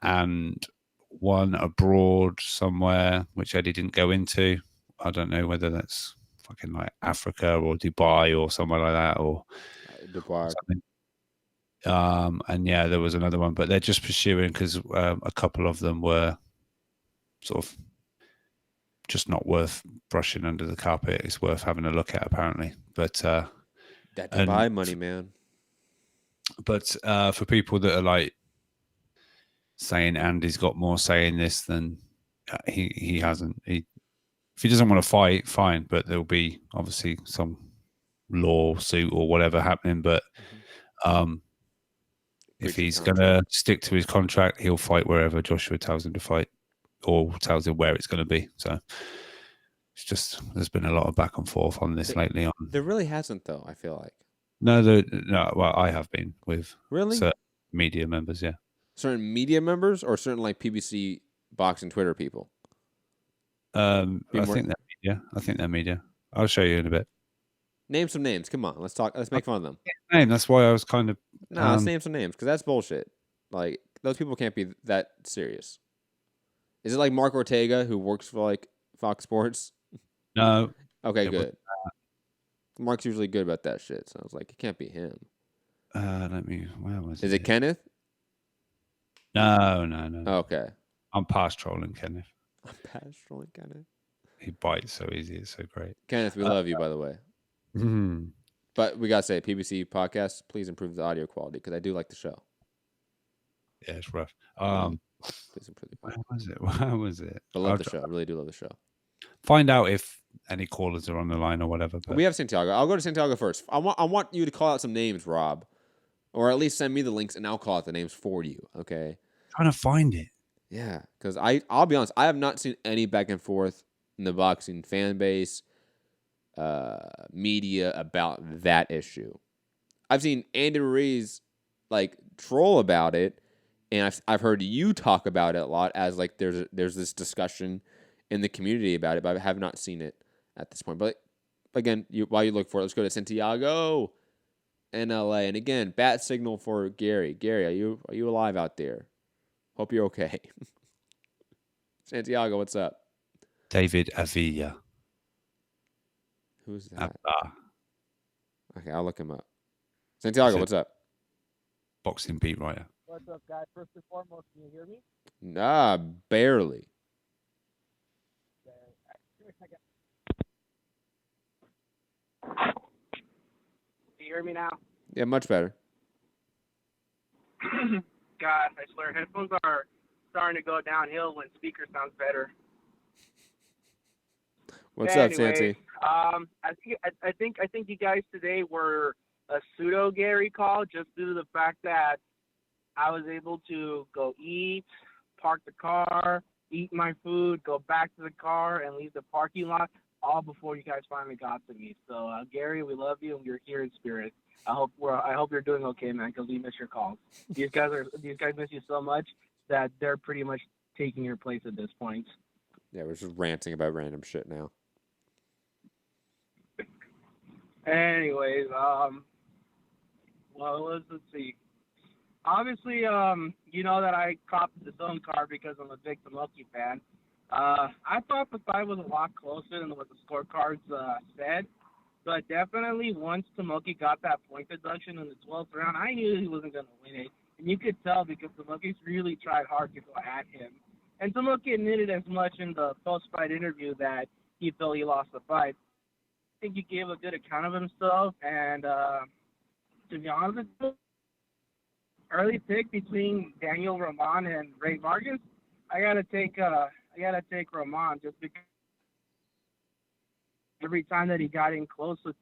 and one abroad somewhere, which Eddie didn't go into. I don't know whether that's fucking like Africa or Dubai or somewhere like that, or Dubai. Something. And yeah, there was another one, but they're just pursuing because a couple of them were sort of just not worth brushing under the carpet. It's worth having a look at, apparently. But that Dubai money, man. But for people that are like saying Andy's got more say in this than he hasn't. If he doesn't want to fight, fine. But there'll be obviously some lawsuit or whatever happening. But if he's going to stick to his contract, he'll fight wherever Joshua tells him to fight or tells him where it's going to be. So it's just, there's been a lot of back and forth on this lately. There really hasn't, though, I feel like. No, well, I have been with certain media members, yeah. Certain media members or certain like PBC boxing Twitter people? I think they're media. I'll show you in a bit. Name some names. Come on, let's talk. Let's make fun of them. Name. That's why I was kind of. No, let's name some names because that's bullshit. Like those people can't be that serious. Is it like Mark Ortega who works for like Fox Sports? No. Okay, good. Mark's usually good about that shit, so I was like, it can't be him. Where was it? Is it Kenneth? No. Okay. I'm past trolling Kenneth. I'm past trolling Kenneth. He bites so easy. It's so great. Kenneth, we love you, by the way. But we gotta say, PBC podcast, please improve the audio quality because I do like the show. Yeah, it's rough. Please improve the quality. Where was it? I love the show. I really do love the show. Find out if any callers are on the line or whatever. But we have Santiago. I'll go to Santiago first. I want you to call out some names, Rob, or at least send me the links and I'll call out the names for you. Okay. Trying to find it. Yeah, because I'll be honest, I have not seen any back and forth in the boxing fan base, media about that issue. I've seen Andy Ruiz like troll about it, and I've heard you talk about it a lot as like there's this discussion in the community about it, but I have not seen it at this point. But again, while you look for it, let's go to Santiago in LA. And again, bat signal for Gary. Gary, are you alive out there? Hope you're okay. Santiago, what's up? David Avila. Who's that? Okay, I'll look him up. Santiago, what's up? Boxing beat writer. What's up, guys? First and foremost, can you hear me? Nah, barely. Can you hear me now? Yeah, much better. God, I swear, headphones are starting to go downhill when speaker sounds better. What's up, anyway, Santi? I think you guys today were a pseudo Gary call just due to the fact that I was able to go eat, park the car, eat my food, go back to the car, and leave the parking lot all before you guys finally got to me. So Gary, we love you and you're here in spirit. I hope you're doing okay, man, because we miss your calls. These guys miss you so much that they're pretty much taking your place at this point. Yeah, we're just ranting about random shit now. Anyways, let's see. Obviously, you know that I copped the zone card because I'm a big Tamoki fan. I thought the fight was a lot closer than what the scorecards said, but definitely once Tamoki got that point deduction in the 12th round, I knew he wasn't going to win it. And you could tell because Tamoki's really tried hard to go at him. And Tamoki admitted as much in the post-fight interview that he felt he lost the fight. I think he gave a good account of himself, and to be honest with you, early pick between Daniel Roman and Ray Vargas, I gotta take Roman just because every time that he got in close with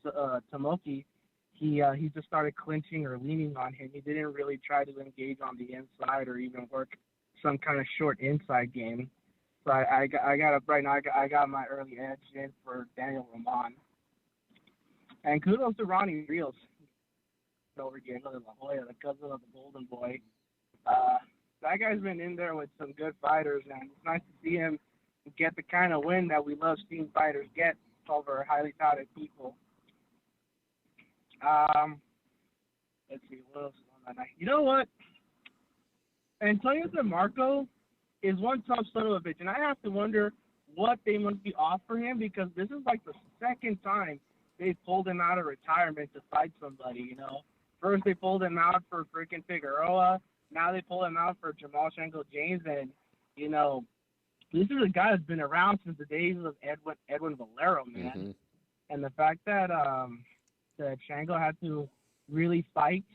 Tamoki, he just started clinching or leaning on him. He didn't really try to engage on the inside or even work some kind of short inside game. So I got my early edge in for Daniel Roman. And kudos to Ronnie Rios over Diego de la Hoya, the cousin of the Golden Boy. That guy's been in there with some good fighters, and it's nice to see him get the kind of win that we love seeing fighters get over highly touted people. Let's see, what else is on that night? You know what? Antonio DeMarco is one tough son of a bitch, and I have to wonder what they must be offering him because this is like the second time they pulled him out of retirement to fight somebody, you know. First they pulled him out for freaking Figueroa. Now they pull him out for Jamal Shango James. And, you know, this is a guy that's been around since the days of Edwin Valero, man. Mm-hmm. And the fact that that Shango had to really fight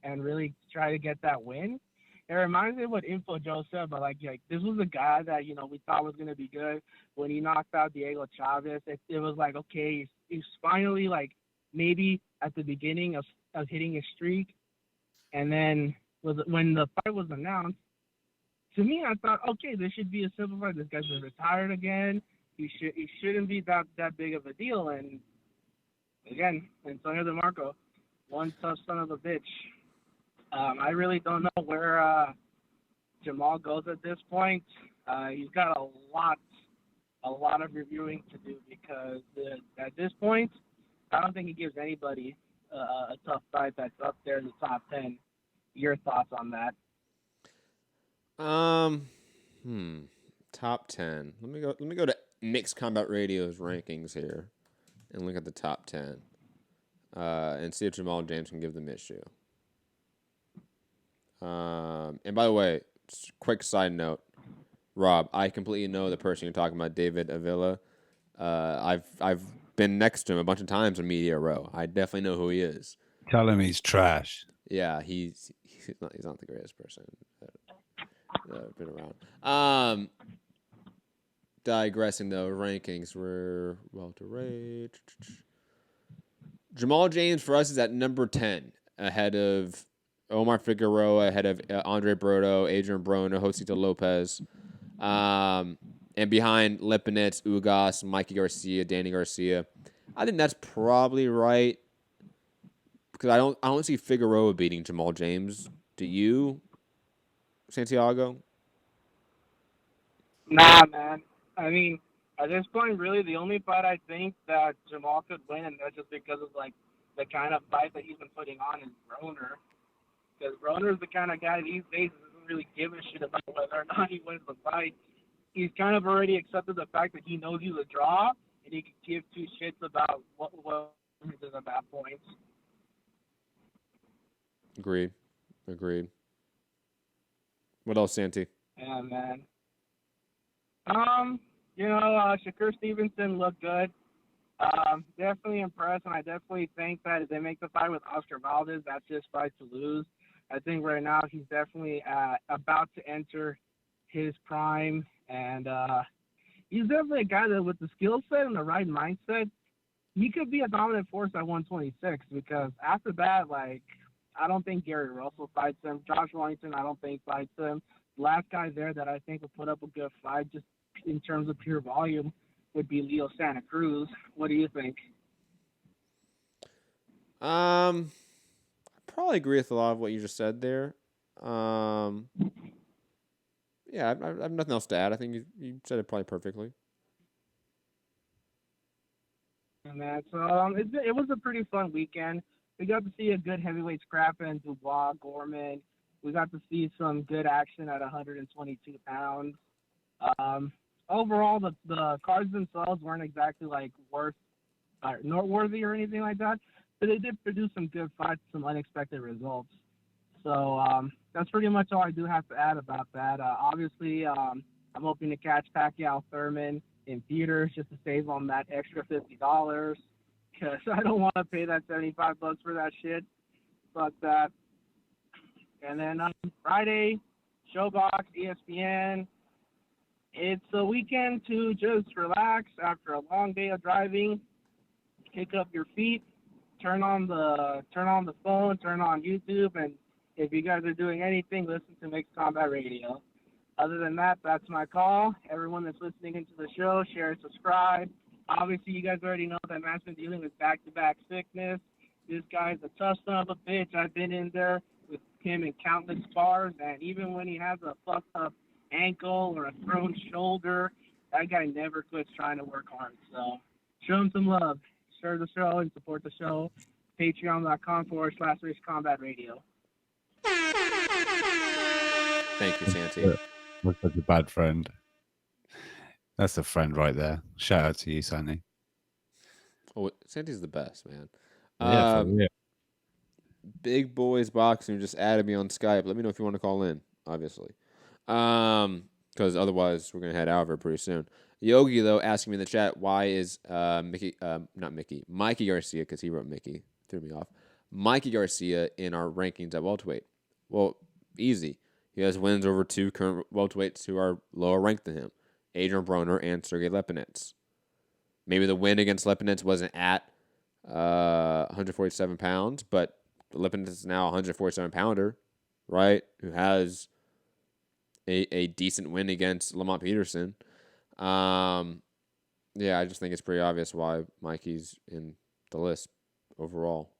and really try to get that win, it reminds me of what Info Joe said, but like this was a guy that, you know, we thought was going to be good. When he knocked out Diego Chavez, it was like, okay, he's finally like maybe at the beginning of hitting his streak. And then when the fight was announced, to me, I thought, okay, this should be a simple fight. This guy's been retired again. He shouldn't be that big of a deal. And again, Antonio DeMarco, one tough son of a bitch. I really don't know where Jamal goes at this point. He's got a lot of reviewing to do because at this point, I don't think he gives anybody a tough fight that's up there in the top 10. Your thoughts on that? Top 10. Let me go to Mixed Combat Radio's rankings here and look at the top 10 and see if Jamal James can give them issue. And by the way, quick side note, Rob, I completely know the person you're talking about, David Avila. I've been next to him a bunch of times in Media Row. I definitely know who he is. Tell him he's trash. Yeah, he's not the greatest person that been around. Digressing though, rankings were welterweight. Jamal James for us is at number 10, ahead of Omar Figueroa, ahead of Andre Brodo, Adrian Broner, Josito Lopez, and behind Lipinets, Ugas, Mikey Garcia, Danny Garcia. I think that's probably right because I don't see Figueroa beating Jamal James. Do you, Santiago? Nah, man. I mean, at this point, really, the only fight I think that Jamal could win, and that's just because of like the kind of fight that he's been putting on, is Broner. Because Broner is the kind of guy these days that doesn't really give a shit about whether or not he wins the fight. He's kind of already accepted the fact that he knows he's a draw, and he can give two shits about what to the bad points. Agreed. What else, Santi? Yeah, man. Shakur Stevenson looked good. Definitely impressed, and I definitely think that if they make the fight with Oscar Valdez, that's his fight to lose. I think right now he's definitely about to enter his prime, and he's definitely a guy that with the skill set and the right mindset, he could be a dominant force at 126, because after that, like, I don't think Gary Russell fights him. Josh Warrington, I don't think fights him. The last guy there that I think would put up a good fight just in terms of pure volume would be Leo Santa Cruz. What do you think? I probably agree with a lot of what you just said there. Yeah, I have nothing else to add. I think you said it probably perfectly. And that's it was a pretty fun weekend. We got to see a good heavyweight scrapping, Dubois, Gorman. We got to see some good action at 122 pounds. Overall, the cards themselves weren't exactly like noteworthy or anything like that, but they did produce some good fights, some unexpected results. So that's pretty much all I do have to add about that. Obviously, I'm hoping to catch Pacquiao Thurman in theaters just to save on that extra $50, because I don't want to pay that $75 for that shit. Fuck that. And then Friday, Showbox, ESPN. It's a weekend to just relax after a long day of driving. Kick up your feet, turn on the phone, turn on YouTube, and if you guys are doing anything, listen to Mixed Combat Radio. Other than that, that's my call. Everyone that's listening into the show, share, subscribe. Obviously, you guys already know that Matt's been dealing with back-to-back sickness. This guy's a tough son of a bitch. I've been in there with him in countless spars, and even when he has a fucked up ankle or a thrown shoulder, that guy never quits trying to work hard. So show him some love. Share the show and support the show. Patreon.com/Race Combat Radio. Thank you, Santi. Looks like a bad friend. That's a friend right there. Shout out to you, Santi. Oh, Santi's the best, man. Yeah, for real. Big Boys Boxing just added me on Skype. Let me know if you want to call in, obviously. Because otherwise we're going to head out of here pretty soon. Yogi, though, asking me in the chat, why is Mikey Garcia, because he wrote Mickey, threw me off, Mikey Garcia in our rankings at welterweight? Well, easy. He has wins over two current welterweights who are lower ranked than him, Adrian Broner and Sergey Lepinets. Maybe the win against Lepinets wasn't at 147 pounds, but Lepinets is now a 147-pounder, right, who has a decent win against Lamont Peterson. Yeah, I just think it's pretty obvious why Mikey's in the list overall.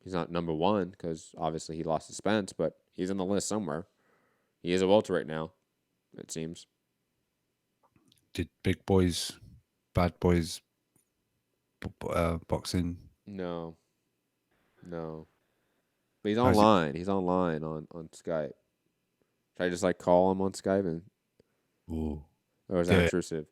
He's not number one because obviously he lost to Spence, but he's in the list somewhere. He is a welterweight now, it seems. Did Big Boys, Bad Boys boxing? No. But he's online. He's online on Skype. Should I just call him on Skype and? Ooh. Or is that intrusive?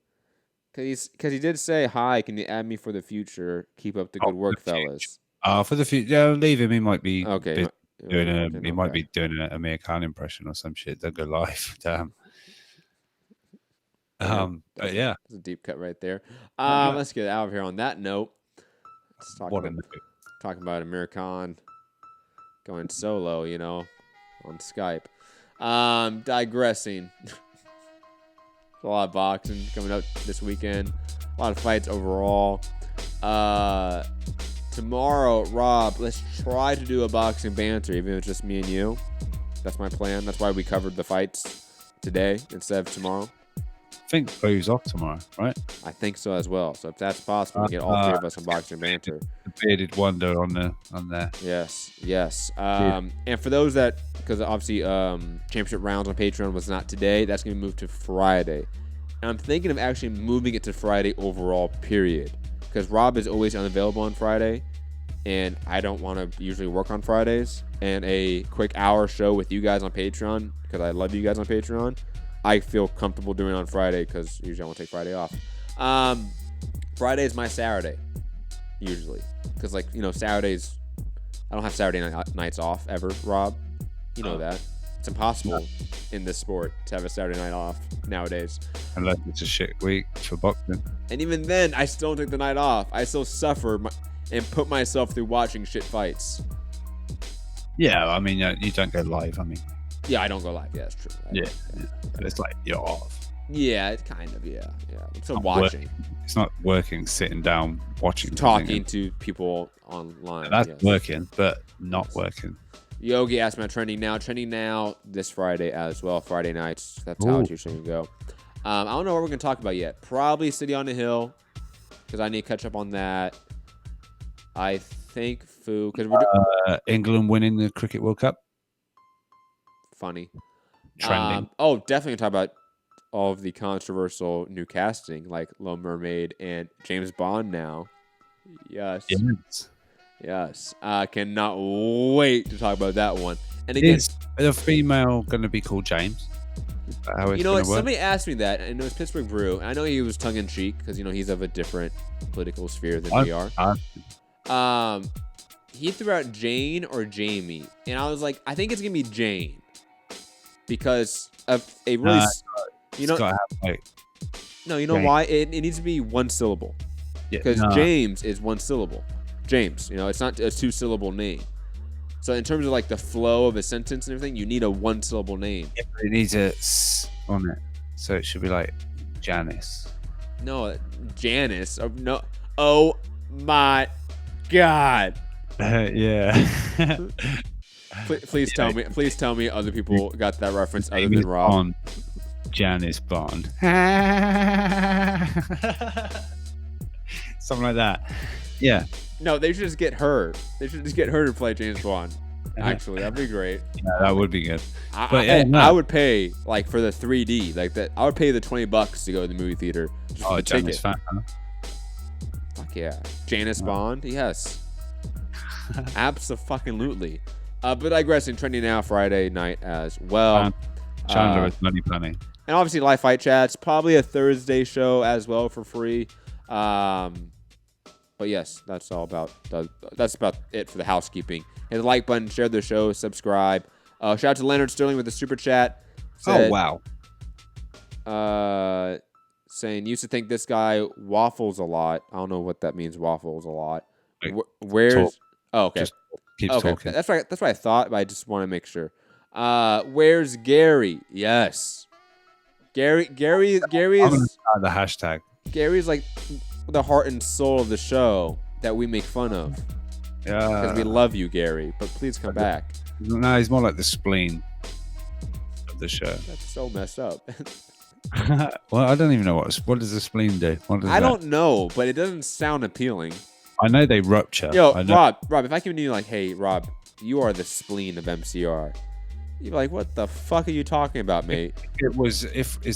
Because he did say, hi, can you add me for the future? Keep up the good work, fellas. For the future, yeah, leave him. He might be okay. Might be doing an Amir Khan impression or some shit. They'll go live. Damn. But yeah, it's a deep cut right there. Let's get out of here on that note. Let's talk about Amir Khan going solo, on Skype. Digressing. A lot of boxing coming up this weekend. A lot of fights overall. Tomorrow, Rob, let's try to do a boxing banter, even if it's just me and you. That's my plan. That's why we covered the fights today instead of tomorrow. I think Boo's off tomorrow, right? I think so as well. So if that's possible, we get all three of us on boxing banter. The bearded wonder on there. Yes. And for those that, because obviously championship rounds on Patreon was not today, that's going to be moved to Friday. And I'm thinking of actually moving it to Friday overall, period. Because Rob is always unavailable on Friday, and I don't want to usually work on Fridays. And a quick hour show with you guys on Patreon, because I love you guys on Patreon, I feel comfortable doing it on Friday because usually I won't take Friday off. Friday is my Saturday. usually, because like Saturdays, I don't have Saturday nights off ever. Rob, you know that it's impossible in this sport to have a Saturday night off nowadays. Unless it's a shit week for boxing. And even then, I still don't take the night off. I still suffer and put myself through watching shit fights. Yeah, I mean, you don't go live. I mean, yeah, I don't go live. Yeah, that's true. Yeah. But it's like you're off. Yeah, it's kind of, yeah. I'm still watching. It's not working, sitting down, watching. Talking to people online. That's working, but not working. Yogi asked me about Trending Now. Trending Now this Friday as well. Friday nights. That's how it's usually going to go. I don't know what we're going to talk about yet. Probably City on the Hill, because I need to catch up on that. I think Fu, because we're England winning the Cricket World Cup. Funny. Trending. Definitely talk about all of the controversial new casting, like Little Mermaid and James Bond now. Yes. Cannot wait to talk about that one. And again, is the female going to be called James? You know what? Somebody asked me that, and it was Pittsburgh Brew. I know he was tongue in cheek because he's of a different political sphere than we are. He threw out Jane or Jamie, and I was like, I think it's gonna be Jane because of a really, why? It needs to be one syllable because James is one syllable. James, it's not a 2-syllable name. So in terms of like the flow of a sentence and everything, you need a 1-syllable name. Yeah, but it needs a s on it, so it should be like Janice. No, Janice. No. Oh my God. Yeah. Please tell me. Please tell me other people got that reference other than Rob. Bond. Janice Bond. Something like that. Yeah. No, they should just get her. They should just get her to play James Bond. Actually, that'd be great. Yeah, that would be good. I would pay like for the 3D, like that. I would pay the $20 to go to the movie theater. Janice fan. Huh? Fuck yeah, Janice Bond. Yes, absolutely. But digressing, Trending Now Friday night as well. Chandler is money planning, and obviously live fight chats. Probably a Thursday show as well for free. But yes, that's about it for the housekeeping. Hit the like button, share the show, subscribe. Shout out to Leonard Sterling with the super chat. Said, oh wow. Saying used to think this guy waffles a lot. I don't know what that means. Waffles a lot. Where's? Talk. Oh, okay. Just keep talking. That's right. That's what I thought, but I just want to make sure. Where's Gary? Yes. Gary is the hashtag. Gary's like the heart and soul of the show that we make fun of. Yeah. Because we love you, Gary, but please come back. No, he's more like the spleen of the show. That's so messed up. Well, I don't even know what does the spleen do. I don't know, but it doesn't sound appealing. I know they rupture. Yo, Rob, if I came to you like, hey, Rob, you are the spleen of MCR. You'd be like, what the fuck are you talking about, mate? Is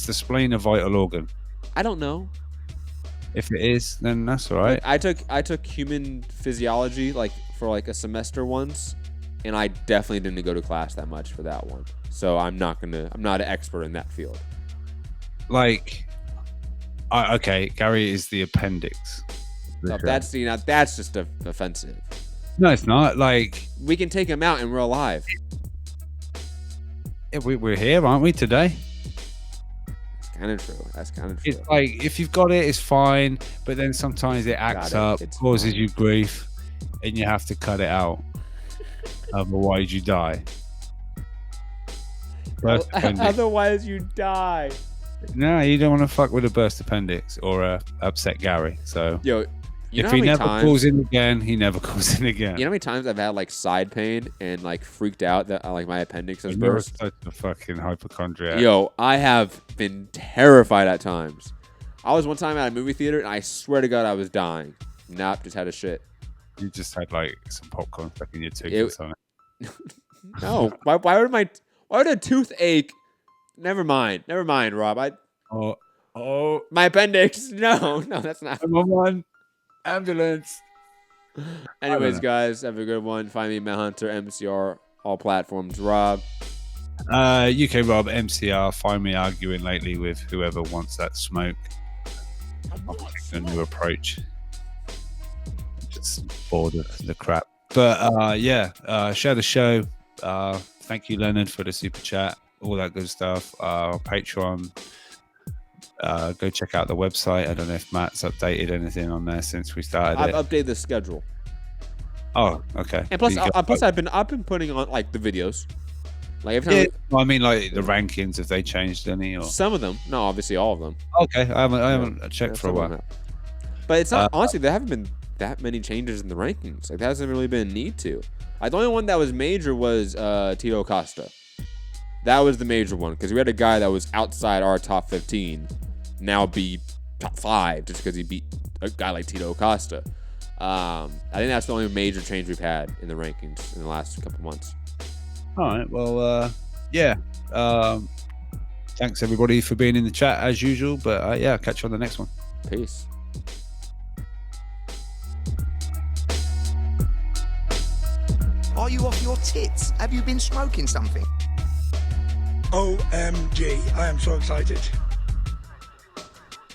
the spleen a vital organ? I don't know. If it is, then that's all right. I took human physiology for a semester once, and I definitely didn't go to class that much for that one. So I'm not an expert in that field. Okay, Gary is the appendix. That's just offensive. No, it's not. We can take him out and we're alive. Yeah, we're here, aren't we, today? That's kind of true. It's if you've got it, it's fine, but then sometimes it acts up, causes you grief, and you have to cut it out. Otherwise, you die. Otherwise, you die. No, you don't want to fuck with a burst appendix or upset Gary. So, if he never calls in again, he never calls in again. You know how many times I've had side pain and freaked out that my appendix has burst? You're such a fucking hypochondriac. Yo, I have been terrified at times. I was one time at a movie theater and I swear to God I was dying. Nope, just had a shit. You just had some popcorn stuck in your tooth or something. No, why would a toothache? Never mind, Rob. My appendix. No, that's not. 911. Ambulance. Anyways, guys, have a good one. Find me, Matt Hunter, MCR, all platforms. Rob. UK Rob, MCR. Find me arguing lately with whoever wants that smoke. A new approach. gets bored of the crap. But share the show. Thank you, Leonard, for the super chat, all that good stuff. Patreon. Go check out the website. I don't know if Matt's updated anything on there since we started. I've updated the schedule. Oh, okay. And plus, I've been putting on like the videos. Like every time. Well, I mean, like the rankings, have they changed any? Or Some of them. No, obviously all of them. Okay, I haven't checked for a while. But it's not honestly. There haven't been that many changes in the rankings. Like there hasn't really been a need to. Like the only one that was major was Tito Costa. That was the major one because we had a guy that was outside our top 15 now be top 5 just because he beat a guy like Tito Costa. I think that's the only major change we've had in the rankings in the last couple months. All right. Well, thanks everybody for being in the chat as usual. But I'll catch you on the next one. Peace. Are you off your tits? Have you been smoking something? OMG, I am so excited.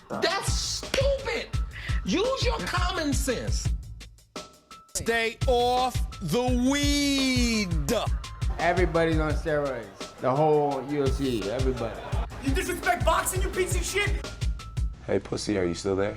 That's stupid. Use your common sense. Stay off the weed. Everybody's on steroids. The whole UFC, everybody. You disrespect boxing, you piece of shit? Hey, pussy, are you still there?